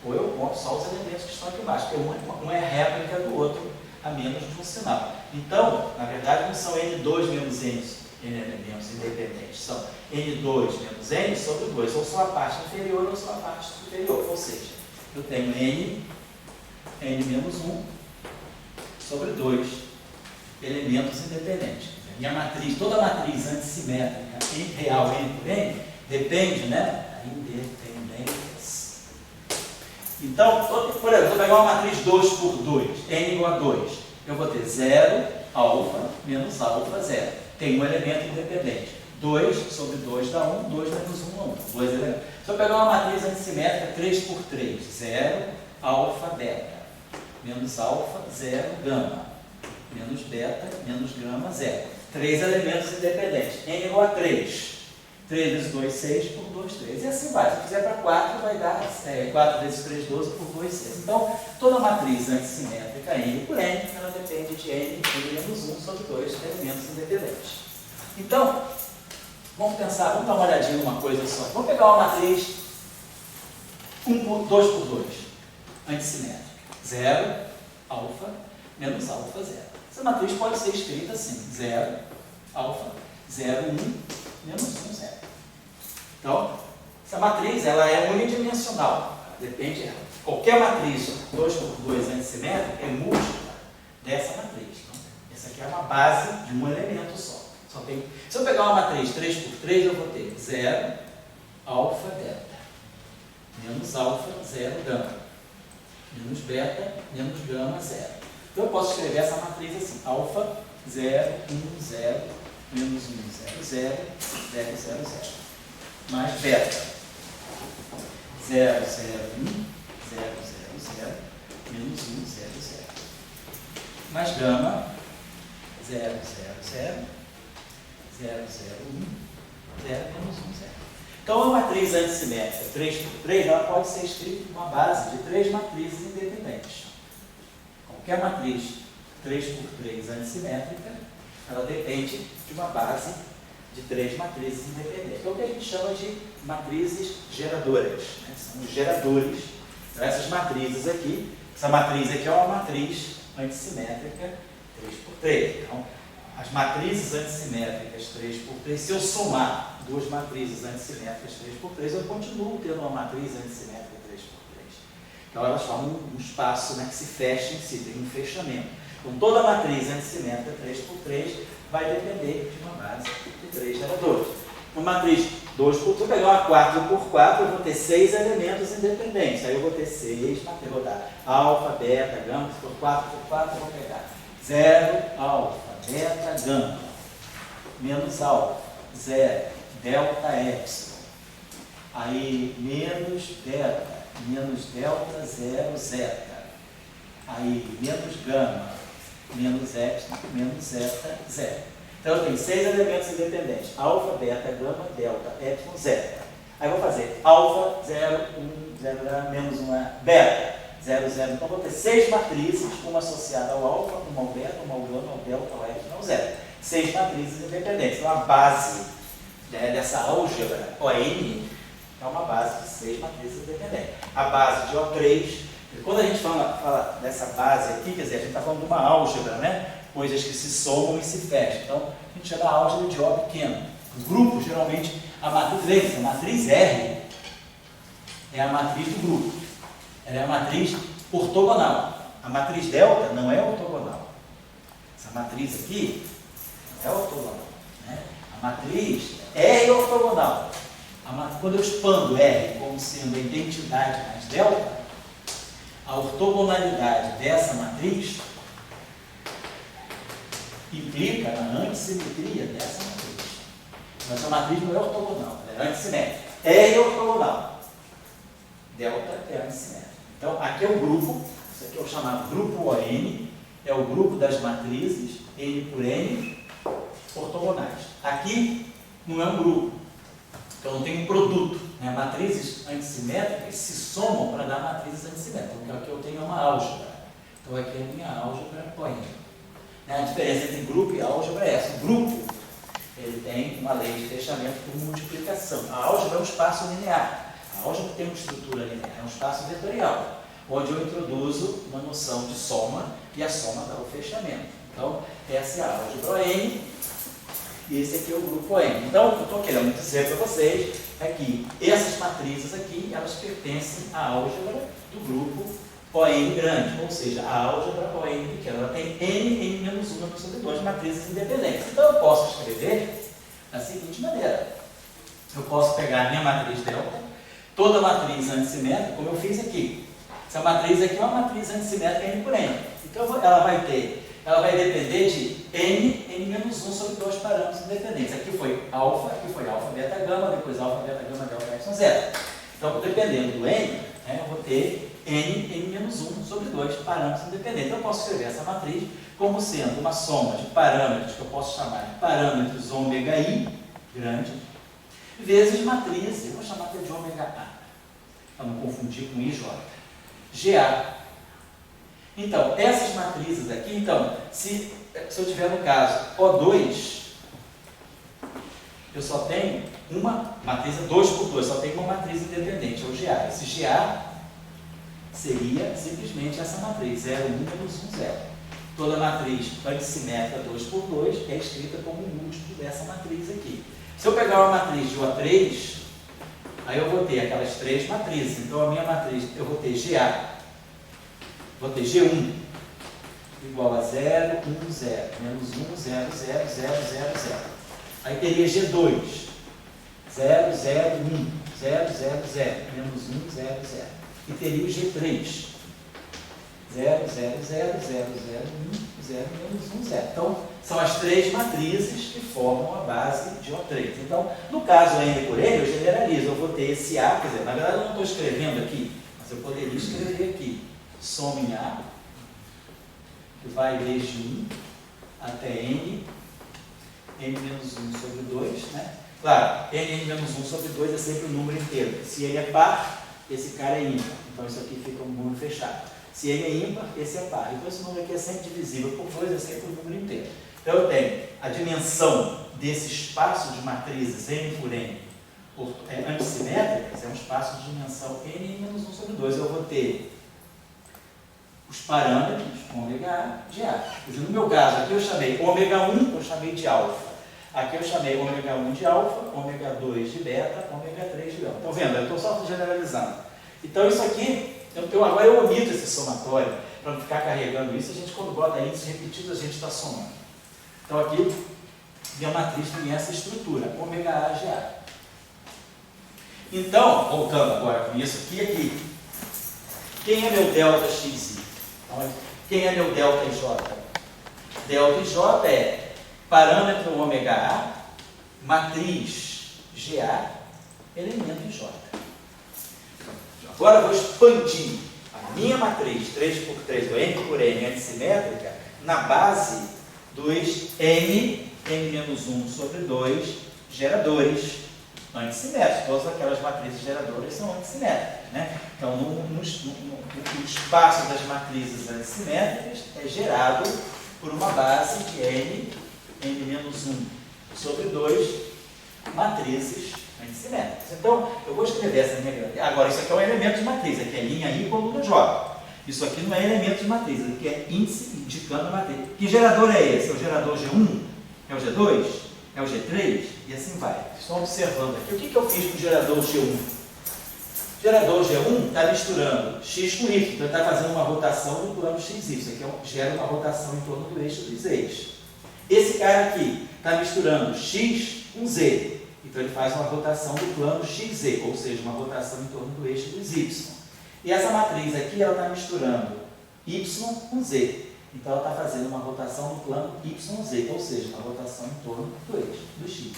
ou eu conto só os elementos que estão aqui embaixo, porque um é réplica do outro a menos de um sinal. Então, na verdade, não são N2 menos N elementos independentes, são N2 menos N sobre 2, ou só a parte inferior ou só a parte superior. Ou seja, eu tenho N menos 1 sobre 2 elementos independentes. Minha matriz, toda matriz antissimétrica real N por N depende, né? Independentes. Então, por exemplo, vou pegar uma matriz 2 por 2, N igual a 2. Eu vou ter 0, alfa, menos alfa, 0. Tem um elemento independente. 2 sobre 2 dá 1, 2 menos 1 dá 1. 2 elementos. Se eu pegar uma matriz antissimétrica 3 por 3, 0, alfa, beta. Menos alfa, 0, gama. Menos beta, menos gama, 0. 3 elementos independentes. N igual a 3. 3 vezes 2, 6, por 2, 3. E assim vai. Se eu fizer para 4, vai dar 4 vezes 3, 12, por 2, 6. Então, toda matriz antissimétrica N por N, ela depende de N menos 1 sobre 2 elementos independentes. Então, vamos pensar, vamos dar uma olhadinha numa coisa só. Vamos pegar uma matriz 2 por 2, antissimétrica. 0, alfa, menos alfa, 0. Essa matriz pode ser escrita assim: 0, alfa, 0, 1, menos 1, 0. Então, essa matriz ela é unidimensional. Depende, qualquer matriz 2 por 2 antissimétrica é múltipla dessa matriz. Então, essa aqui é uma base de um elemento só. Se eu pegar uma matriz 3 por 3, eu vou ter 0, alfa, beta, menos alfa, 0, gama, menos beta, menos gama, 0. Então eu posso escrever essa matriz assim: alfa, 0, 1, 0, menos 1, 0, 0, 0, 0, 0. Mais beta, 0, 0, 1, 0, 0, 0, menos 1, 0, 0. Mais gama, 0, 0, 0, 0, 0, 1, 0, menos 1, 0. Então, a matriz antissimétrica 3 por 3, ela pode ser escrita com uma base de 3 matrizes independentes. Qualquer matriz 3 por 3 antissimétrica, ela depende de uma base de 3 matrizes independentes. É o que a gente chama de matrizes geradoras. Né? São os geradores. Então, essas matrizes aqui, essa matriz aqui é uma matriz antissimétrica 3 por 3. Então, as matrizes antissimétricas 3 por 3, se eu somar duas matrizes antissimétricas 3 por 3, eu continuo tendo uma matriz antissimétrica 3 por 3. Então elas formam um espaço, né, que se fecha em si, tem um fechamento. Então toda matriz antissimétrica 3 por 3 vai depender de uma base de 3 geradores. Uma matriz 2 por 3, se eu pegar uma 4 por 4, eu vou ter 6 elementos independentes. Aí eu vou ter 6, eu vou dar alfa, beta, gama. Se for 4 por 4, eu vou pegar 0, alfa, beta, gama, menos alfa, 0, delta, epsilon. Aí menos delta, 0, zeta. Aí menos gama, menos epsilon, menos zeta, zero. Então eu tenho 6 elementos independentes: alfa, beta, gama, delta, epsilon, zeta. Aí eu vou fazer alfa, 0, 1, 0, menos 1, beta, 0, 0. Então eu vou ter 6 matrizes, uma associada ao alfa, uma ao beta, uma ao gama, ao delta, ao epsilon, ao zeta. 6 matrizes independentes. Então a base, né, dessa álgebra ON é uma base de 6 matrizes independentes. A base de O3, quando a gente fala dessa base aqui, quer dizer, a gente está falando de uma álgebra, né? Coisas que se somam e se fecham. Então, a gente chama a álgebra de O pequeno. O grupo, geralmente, a matriz R é a matriz do grupo. Ela é a matriz ortogonal. A matriz delta não é ortogonal. Essa matriz aqui não é ortogonal, né? A matriz R é ortogonal. Quando eu expando R como sendo a identidade mais delta, a ortogonalidade dessa matriz implica na antissimetria dessa matriz. Essa matriz não é ortogonal, ela é antissimétrica. R é ortogonal, delta é antissimétrica. Então, aqui é o grupo, isso aqui é o chamado grupo ON, é o grupo das matrizes N por N ortogonais. Aqui não é um grupo, então não tem um produto, né? Matrizes antissimétricas se somam para dar matrizes antissimétricas. Então, aqui eu tenho uma álgebra. Então, aqui é a minha álgebra ON. A diferença entre grupo e álgebra é essa. O grupo, ele tem uma lei de fechamento por multiplicação. A álgebra é um espaço linear. A álgebra tem uma estrutura linear, é um espaço vetorial, onde eu introduzo uma noção de soma e a soma dá o fechamento. Então, essa é a álgebra ON e esse aqui é o grupo ON. Então, o que eu estou querendo dizer para vocês é que essas matrizes aqui, elas pertencem à álgebra do grupo ON grande, ou seja, a álgebra ON pequena. Ela tem N menos 1 sobre 2 matrizes independentes. Então eu posso escrever da seguinte maneira: eu posso pegar a minha matriz delta, toda matriz antissimétrica, como eu fiz aqui. Essa matriz aqui é uma matriz antissimétrica N por N. Então ela vai depender de N menos 1 sobre 2 parâmetros independentes. Aqui foi alfa, beta, gama, depois alfa, beta, gama, delta, epsilon, zeta. Então, dependendo do N, né, eu vou ter N menos 1 sobre 2 parâmetros independentes. Então, eu posso escrever essa matriz como sendo uma soma de parâmetros, que eu posso chamar de parâmetros ômega I, grande, vezes matrizes, eu vou chamar de ômega A, para não confundir com IJ, GA. Então, essas matrizes aqui, então, se eu tiver no caso O2, eu só tenho uma matriz 2 por 2, só tenho uma matriz independente, é o GA. Esse GA seria simplesmente essa matriz, 0, 1 menos 1, 0. Toda matriz antissimétrica 2 por 2 é escrita como um múltiplo dessa matriz aqui. Se eu pegar uma matriz de O3, aí eu vou ter aquelas 3 matrizes. Então a minha matriz, eu vou ter GA, vou ter G1 igual a 0, 1, 0, menos 1, 0, 0, 0, 0, 0. Aí teria G2, 0, 0, 1, 0, 0, 0, menos 1, 0, 0. E teria o G3, 0, 0, 0, 0, 0, 1, 0, menos 1, 0. Então, são as 3 matrizes que formam a base de O3. Então, no caso N por N, eu generalizo. Eu vou ter esse A, quer dizer, na verdade eu não estou escrevendo aqui, mas eu poderia escrever aqui. Soma em A, que vai desde 1 até N menos 1 sobre 2, né? Claro, N menos 1 sobre 2 é sempre um número inteiro. Se ele é par, esse cara é ímpar. Então isso aqui fica um número fechado. Se ele é ímpar, esse é par. Então esse número aqui é sempre divisível por 2, é sempre um número inteiro. Então eu tenho a dimensão desse espaço de matrizes N por N antissimétricas, é um espaço de dimensão N menos 1 sobre 2. Eu vou ter os parâmetros ômega A de A. Quer dizer, no meu caso, aqui eu chamei ômega 1, eu chamei de alfa. Aqui eu chamei ômega 1 de alfa, ômega 2 de beta, ômega 3 de gama. Estão vendo? Eu estou só generalizando. Então isso aqui, agora eu omito esse somatório, para não ficar carregando isso. A gente, quando bota índices repetidos, a gente está somando. Então aqui, minha matriz tem essa estrutura, ômega A de A. Então, voltando agora com isso aqui e aqui. Quem é meu delta xi? Então, quem é meu delta ij? Delta ij é parâmetro ômega A, matriz GA, elemento ij. Agora eu vou expandir a minha matriz 3 por 3, ou N por N, antissimétrica, na base dos N, N-1 sobre 2, geradores antissimétricos. Todas aquelas matrizes geradoras são antissimétricas, né? Então, no espaço das matrizes antissimétricas é gerado por uma base de N-1 sobre 2 matrizes antissimétricas. Então, eu vou escrever essa minha grande. Agora, isso aqui é um elemento de matriz, aqui é linha I, coluna J. Isso aqui não é elemento de matriz, aqui é índice indicando a matriz. Que gerador é esse? É o gerador G1? É o G2? É o G3? E assim vai. Estão observando aqui. O que eu fiz com o gerador G1? O gerador G1 está misturando X com Y, então ele está fazendo uma rotação no plano XY. Isso aqui gera uma rotação em torno do eixo dos eixos. Esse cara aqui está misturando X com Z. Então ele faz uma rotação do plano XZ, ou seja, uma rotação em torno do eixo dos Y. E essa matriz aqui, ela está misturando Y com Z. Então ela está fazendo uma rotação no plano YZ, ou seja, uma rotação em torno do eixo, do X.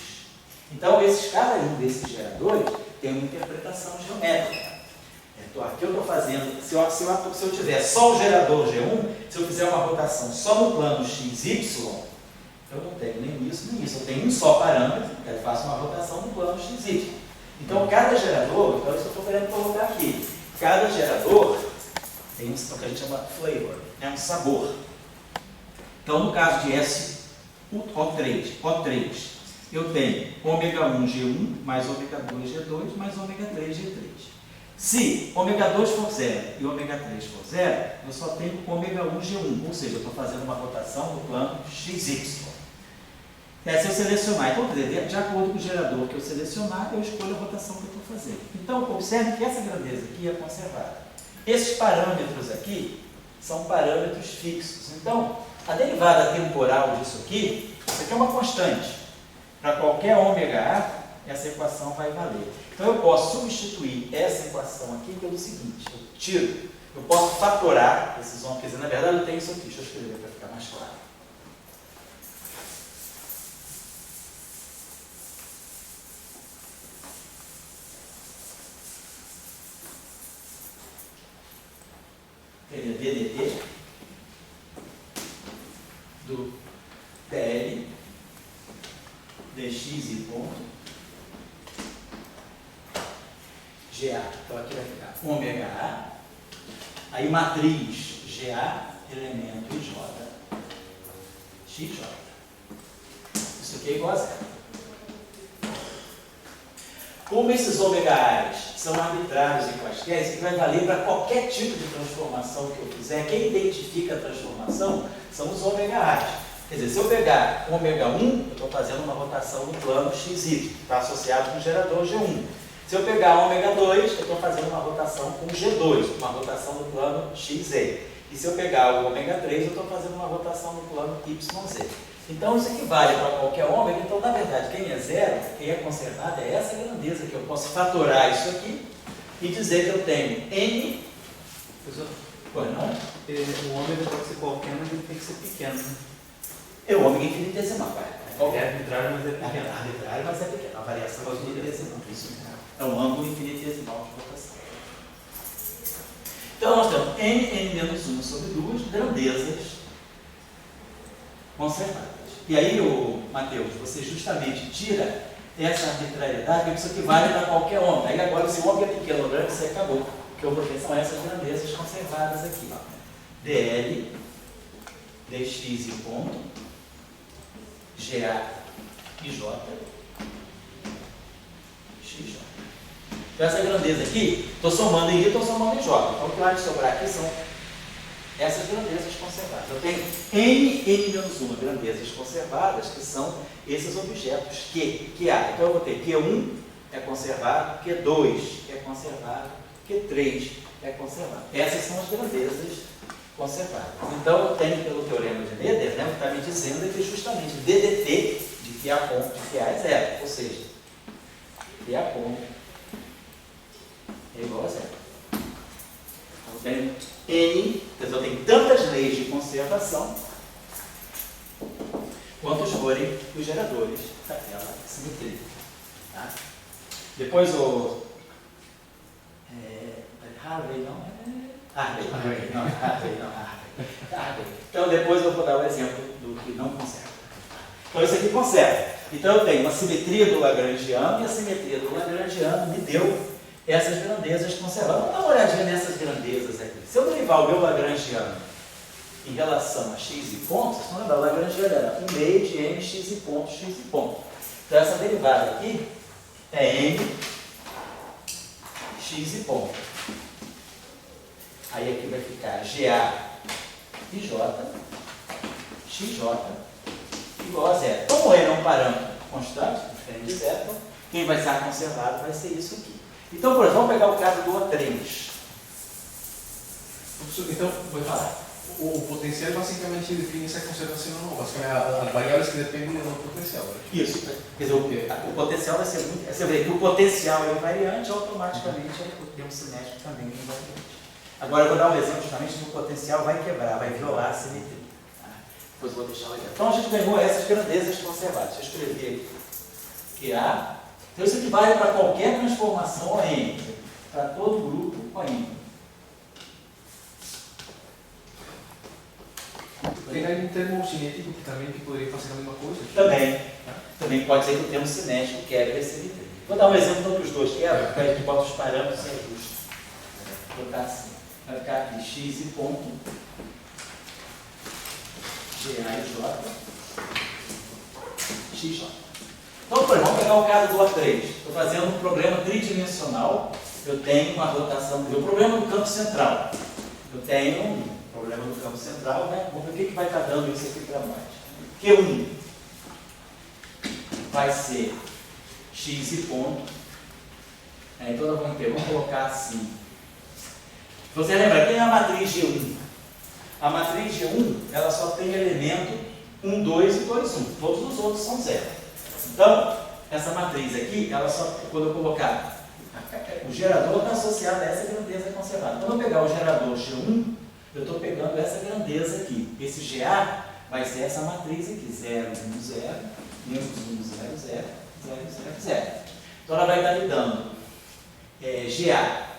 Então cada um desses geradores tem uma interpretação geométrica. Então, aqui eu estou fazendo, se eu tiver só o gerador G1, se eu fizer uma rotação só no plano XY, eu não tenho nem isso, nem isso. Eu tenho um só parâmetro, que eu faço uma rotação no plano XY. Então, cada gerador, então isso que eu estou querendo colocar aqui, cada gerador tem o que a gente chama flavor, é um sabor. Então, no caso de O3, eu tenho ômega 1 G1 mais ômega 2 G2 mais ômega 3 G3. Se ômega 2 for 0 e ômega 3 for 0, eu só tenho ômega 1 G1, ou seja, eu estou fazendo uma rotação no plano XY. Se eu selecionar, então, de acordo com o gerador que eu selecionar, eu escolho a rotação que eu estou fazendo. Então, observe que essa grandeza aqui é conservada. Esses parâmetros aqui são parâmetros fixos. Então, a derivada temporal disso aqui, isso aqui é uma constante. Para qualquer ômega A, essa equação vai valer. Então, eu posso substituir essa equação aqui pelo seguinte, eu posso fatorar esses ômegas, quer dizer, na verdade eu tenho isso aqui, deixa eu escrever para ficar mais claro. Ele é DDT do TL dx e ponto GA. Então aqui vai ficar ômega A, aí matriz GA, elemento IJ, XJ. Isso aqui é igual a zero. Como esses ômega A's são arbitrários e quaisquer, isso aqui vai valer para qualquer tipo de transformação que eu fizer. Quem identifica a transformação são os ômega A's. Quer dizer, se eu pegar ômega 1, eu estou fazendo uma rotação no plano XY, que está associado com o gerador G1. Se eu pegar ômega 2, eu estou fazendo uma rotação com G2, uma rotação no plano XZ. E se eu pegar o ômega 3, eu estou fazendo uma rotação no plano YZ. Então isso aqui vale para qualquer ômega. Então, na verdade, quem é zero, quem é conservado, é essa grandeza que eu posso fatorar isso aqui e dizer que eu tenho N. Pois não? O ômega pode ser qualquer, mas ele tem que ser pequeno. Né? É o ômega infinitesimal. É arbitrário, mas é pequeno. É arbitrário, mas é pequeno. A variação é infinitesimal. Isso mesmo. É um ângulo infinitesimal de rotação. Então nós temos N-1 sobre 2 grandezas conservadas. E aí, Mateus, você justamente tira essa arbitrariedade, porque isso aqui vale para qualquer ômega. Aí agora, se o ômega é pequeno ou grande, você acabou. Porque são essas grandezas conservadas aqui. Ó. DL, dx e ponto, GA e J, XJ. Então essa grandeza aqui, estou somando em I, estou somando em J. Então o que vai sobrar aqui são essas grandezas conservadas. Eu tenho n-1 grandezas conservadas, que são esses objetos que há. Então eu vou ter Q1 é conservado, Q2 é conservado, Q3 é conservado. Essas são as grandezas conservadas. Então eu tenho, pelo teorema de Noether, né, o que está me dizendo é que justamente DDT de QA ponto de QA é zero, ou seja, QA ponto é igual a zero. Então eu tenho N, eu tenho tantas leis de conservação quantos forem os geradores daquela simetria. Tá? Depois o Harvey. Então depois eu vou dar o exemplo do que não conserva. Então isso aqui conserva. Então eu tenho uma simetria do Lagrangiano e a simetria do Lagrangiano me deu essas grandezas conservadas. Vamos dar uma olhadinha nessas grandezas aqui. Se eu derivar o meu Lagrangiano em relação a x e ponto, vocês estão lembrando, o Lagrangiano era 1 meio de m x e ponto, x e ponto. Então essa derivada aqui é m x e ponto. Aí aqui vai ficar GA e J, XJ igual a zero. Como ele é um parâmetro constante, diferente de zero, quem vai ser conservado vai ser isso aqui. Então, por exemplo, vamos pegar o caso do O3. Então, vou falar. O potencial basicamente define essa conservação ou não. Basicamente, as variáveis que dependem do potencial. Isso. Quer dizer, o potencial vai ser muito. Você vê que o potencial é invariante, automaticamente o termo cinético também é invariante. Agora, eu vou dar um exemplo justamente do potencial vai quebrar, vai violar a simetria. Tá? Depois eu vou deixar lá. Então, a gente ganhou essas grandezas conservadas. Deixa eu escrever aqui. Que A. Então, isso aqui vale para qualquer transformação ON, para todo grupo ON. Tem aí um termo cinético que também poderia fazer a mesma coisa? Também. Também pode ser que o termo cinético quebre a simetria. Vou dar um exemplo dos dois quebra, porque a gente bota os parâmetros e ajusta. Vou botar assim. Vai ficar aqui x e ponto GA e J XJ. Então, por exemplo, vamos pegar o caso do A3. Estou fazendo um problema tridimensional. Eu tenho uma rotação. O problema do campo central. Eu tenho um problema do campo central, né? Vamos ver o que vai estar dando isso aqui para nós. Q1 vai ser x e ponto. Então, nós vamos colocar assim. Você lembra, quem é a matriz G1? A matriz G1, ela só tem elemento 1, 2 e 2, 1. Todos os outros são zero. Então, essa matriz aqui, ela só, quando eu colocar, o gerador está associado a essa grandeza conservada. Quando eu pegar o gerador G1, eu estou pegando essa grandeza aqui. Esse GA vai ser essa matriz aqui, 0, 1, 0, menos 1, 0, 0, 0, 0, 0. Então, ela vai estar me dando GA.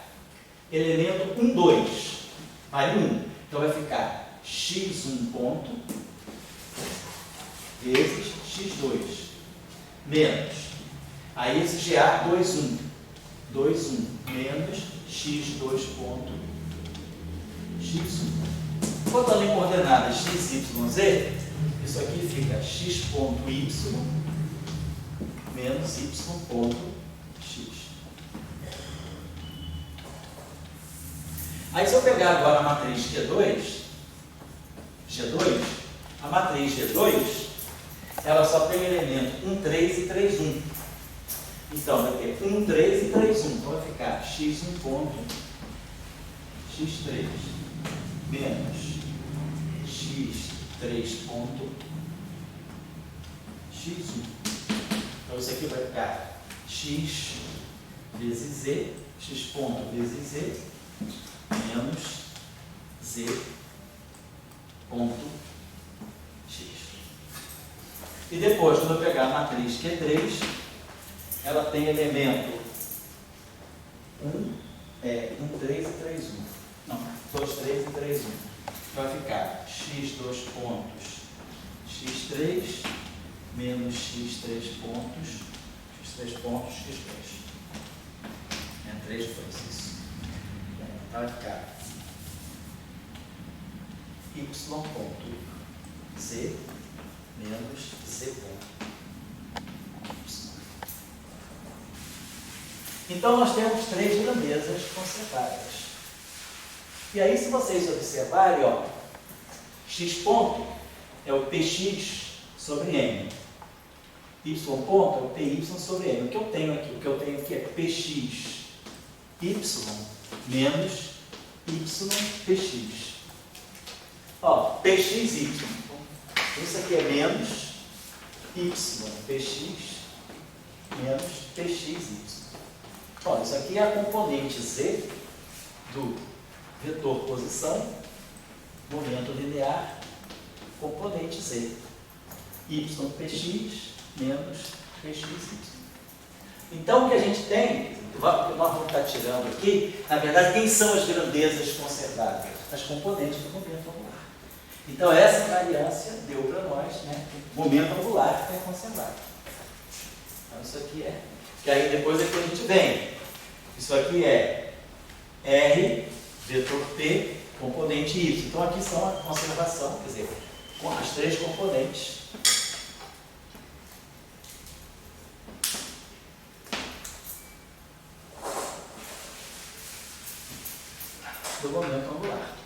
Elemento 1, 2, vale 1. Então vai ficar x1 ponto vezes x2 menos. Aí esse GA 2, 1. 2, 1 menos x2 ponto x1. Botando em coordenadas x, y, z, isso aqui fica x ponto y menos y ponto x. Aí se eu pegar agora a matriz G2, a matriz G2, ela só tem elemento 1, 3 e 3, 1. Então vai ter 1, 3 e 3, 1. Então vai ficar x1 ponto x3 menos x3 ponto x1. Então isso aqui vai ficar x vezes z, x ponto vezes z, menos z ponto x. E depois, quando eu pegar a matriz Q3, ela tem elemento 1, 3 e 3, 1. Não, 2, 3 e 3, 1. Vai ficar x2 pontos x3 menos x3 pontos x2. 3 foi isso. Vai ficar y ponto z menos z ponto y. Então nós temos 3 grandezas conservadas. E aí, se vocês observarem, ó, X ponto é o px sobre m. Y ponto é o py sobre m. O que eu tenho aqui é px y menos y px. Ó, px y. Isso aqui é menos y px menos pxy. Bom, isso aqui é a componente z do vetor posição, momento linear, componente z. Ypx menos pxy. Então, o que a gente tem, o que nós vamos estar tirando aqui, na verdade, quem são as grandezas conservadas? As componentes do momento angular. Então, essa invariância deu para nós, né, o momento angular que é conservado. Então, isso aqui é. Que aí depois é que a gente vem. Isso aqui é R, vetor P, componente Y. Então, aqui são a conservação, quer dizer, com as três componentes. Do momento angular.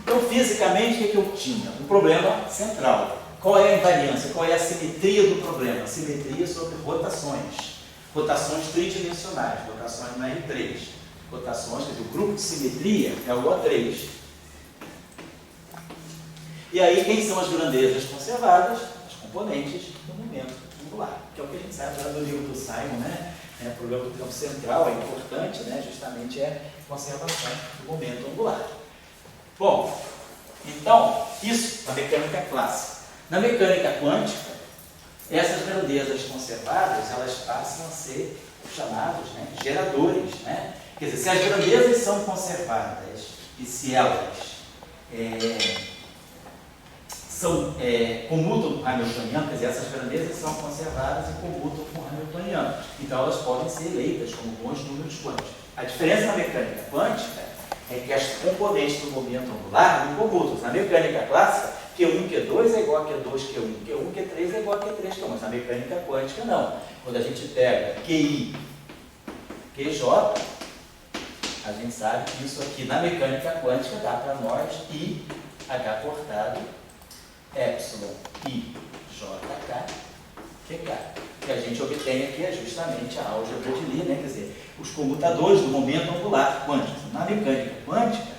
Então, fisicamente, o que eu tinha? Um problema central. Qual é a invariância? Qual é a simetria do problema? Simetria sobre rotações. Rotações tridimensionais, rotações no R3. Rotações, quer dizer, o grupo de simetria é o O3. E aí, quem são as grandezas conservadas? As componentes do momento angular, que é o que a gente sabe lá do livro do Simon, né? O problema do campo central é importante, né? Justamente é a conservação do momento angular. Bom, então, isso na mecânica clássica. Na mecânica quântica, essas grandezas conservadas, elas passam a ser chamados, né, geradores, né? Quer dizer, se as grandezas são conservadas e se elas comutam com o hamiltoniano, quer dizer, essas grandezas são conservadas e comutam com o hamiltoniano. Então, elas podem ser eleitas como bons números quânticos. A diferença na mecânica quântica é que as componentes do momento angular não comutam. Na mecânica clássica, Q1, Q2 é igual a Q2, Q1, Q1, Q3 é igual a Q3, Q1. Mas na mecânica quântica, não. Quando a gente pega QI, QJ, a gente sabe que isso aqui na mecânica quântica dá para nós I, H cortado, Epsilon, I, JK, QK. O que a gente obtém aqui é justamente a álgebra de Lie, né? Quer dizer, os comutadores do momento angular quântico. Na mecânica quântica,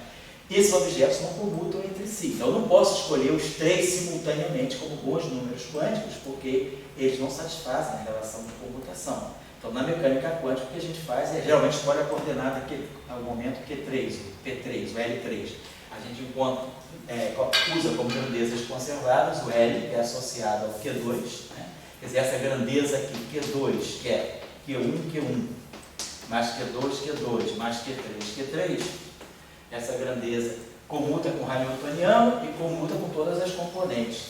esses objetos não comutam entre si. Então, eu não posso escolher os três simultaneamente como bons números quânticos, porque eles não satisfazem a relação de comutação. Então, na mecânica quântica, o que a gente faz é, geralmente, escolhe a coordenada que é o momento Q3, o P3, o L3. A gente encontra, usa como grandezas conservadas o L, que é associado ao Q2, né? Quer dizer, essa grandeza aqui, Q2, que é Q1, Q1, mais Q2, Q2, mais Q3, Q3, essa grandeza comuta com o hamiltoniano e comuta com todas as componentes,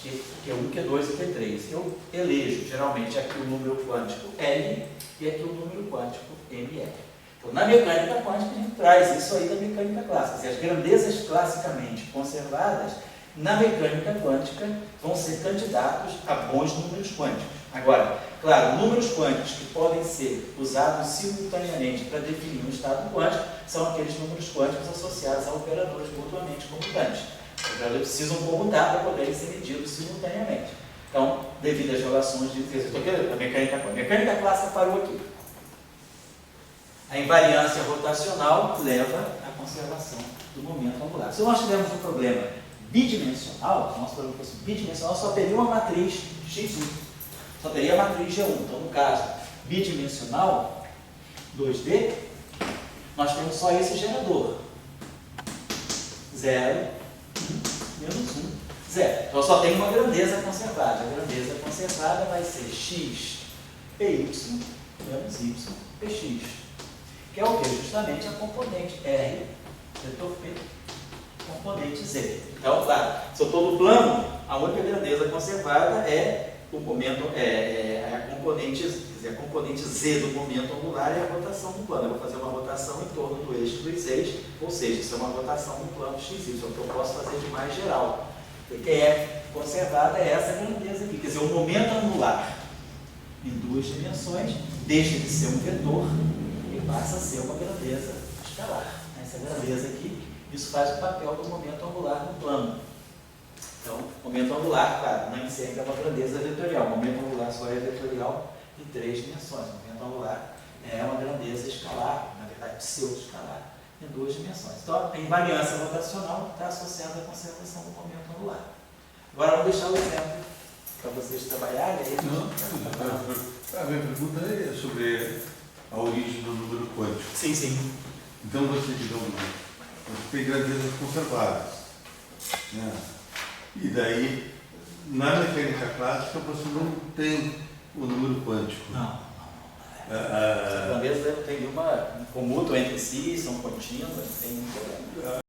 Q1, Q2 e Q3. Eu elejo, geralmente, aqui o número quântico L e aqui o número quântico ML. Então, na mecânica quântica, a gente traz isso aí da mecânica clássica. Se as grandezas classicamente conservadas, na mecânica quântica, vão ser candidatos a bons números quânticos. Agora, claro, números quânticos que podem ser usados simultaneamente para definir um estado quântico são aqueles números quânticos associados a operadores mutuamente comutantes. Os operadores precisam comutar para poderem ser medidos simultaneamente. Então, devido às relações de a mecânica clássica parou aqui. A invariância rotacional leva à conservação do momento angular. Se nós tivermos um problema bidimensional, nosso problema fosse bidimensional, só teria uma matriz X1. Só teria a matriz G1. Então, no caso bidimensional, 2D, nós temos só esse gerador. 0, 1, menos 1, 0. Então, só tem uma grandeza conservada. A grandeza conservada vai ser x, py, menos y, px. Que é o que? Justamente a componente R, vetor P, componente Z. Então, claro, se eu estou no plano, a única grandeza conservada é o momento, a componente Z do momento angular é a rotação do plano. Eu vou fazer uma rotação em torno do eixo dos eixos, ou seja, isso é uma rotação no plano XY, que eu posso fazer de mais geral. O que é conservada é essa grandeza aqui, quer dizer, o momento angular em duas dimensões deixa de ser um vetor e ele passa a ser uma grandeza escalar. Essa grandeza aqui, isso faz o papel do momento angular no plano. Então, momento angular, claro, nem sempre é uma grandeza vetorial. O momento angular só é vetorial em 3 dimensões. O momento angular é uma grandeza escalar, na verdade pseudo-escalar, em 2 dimensões. Então, a invariância rotacional está associada à conservação do momento angular. Agora, vamos deixar o exemplo para vocês trabalharem. Aí A minha pergunta é sobre a origem do número quântico. sim, sim. Então você tem grandezas conservadas, né? E daí, na mecânica clássica, você não tem o número quântico. Não. As grandezas têm uma comutam entre si, são contínuas, tem um problema.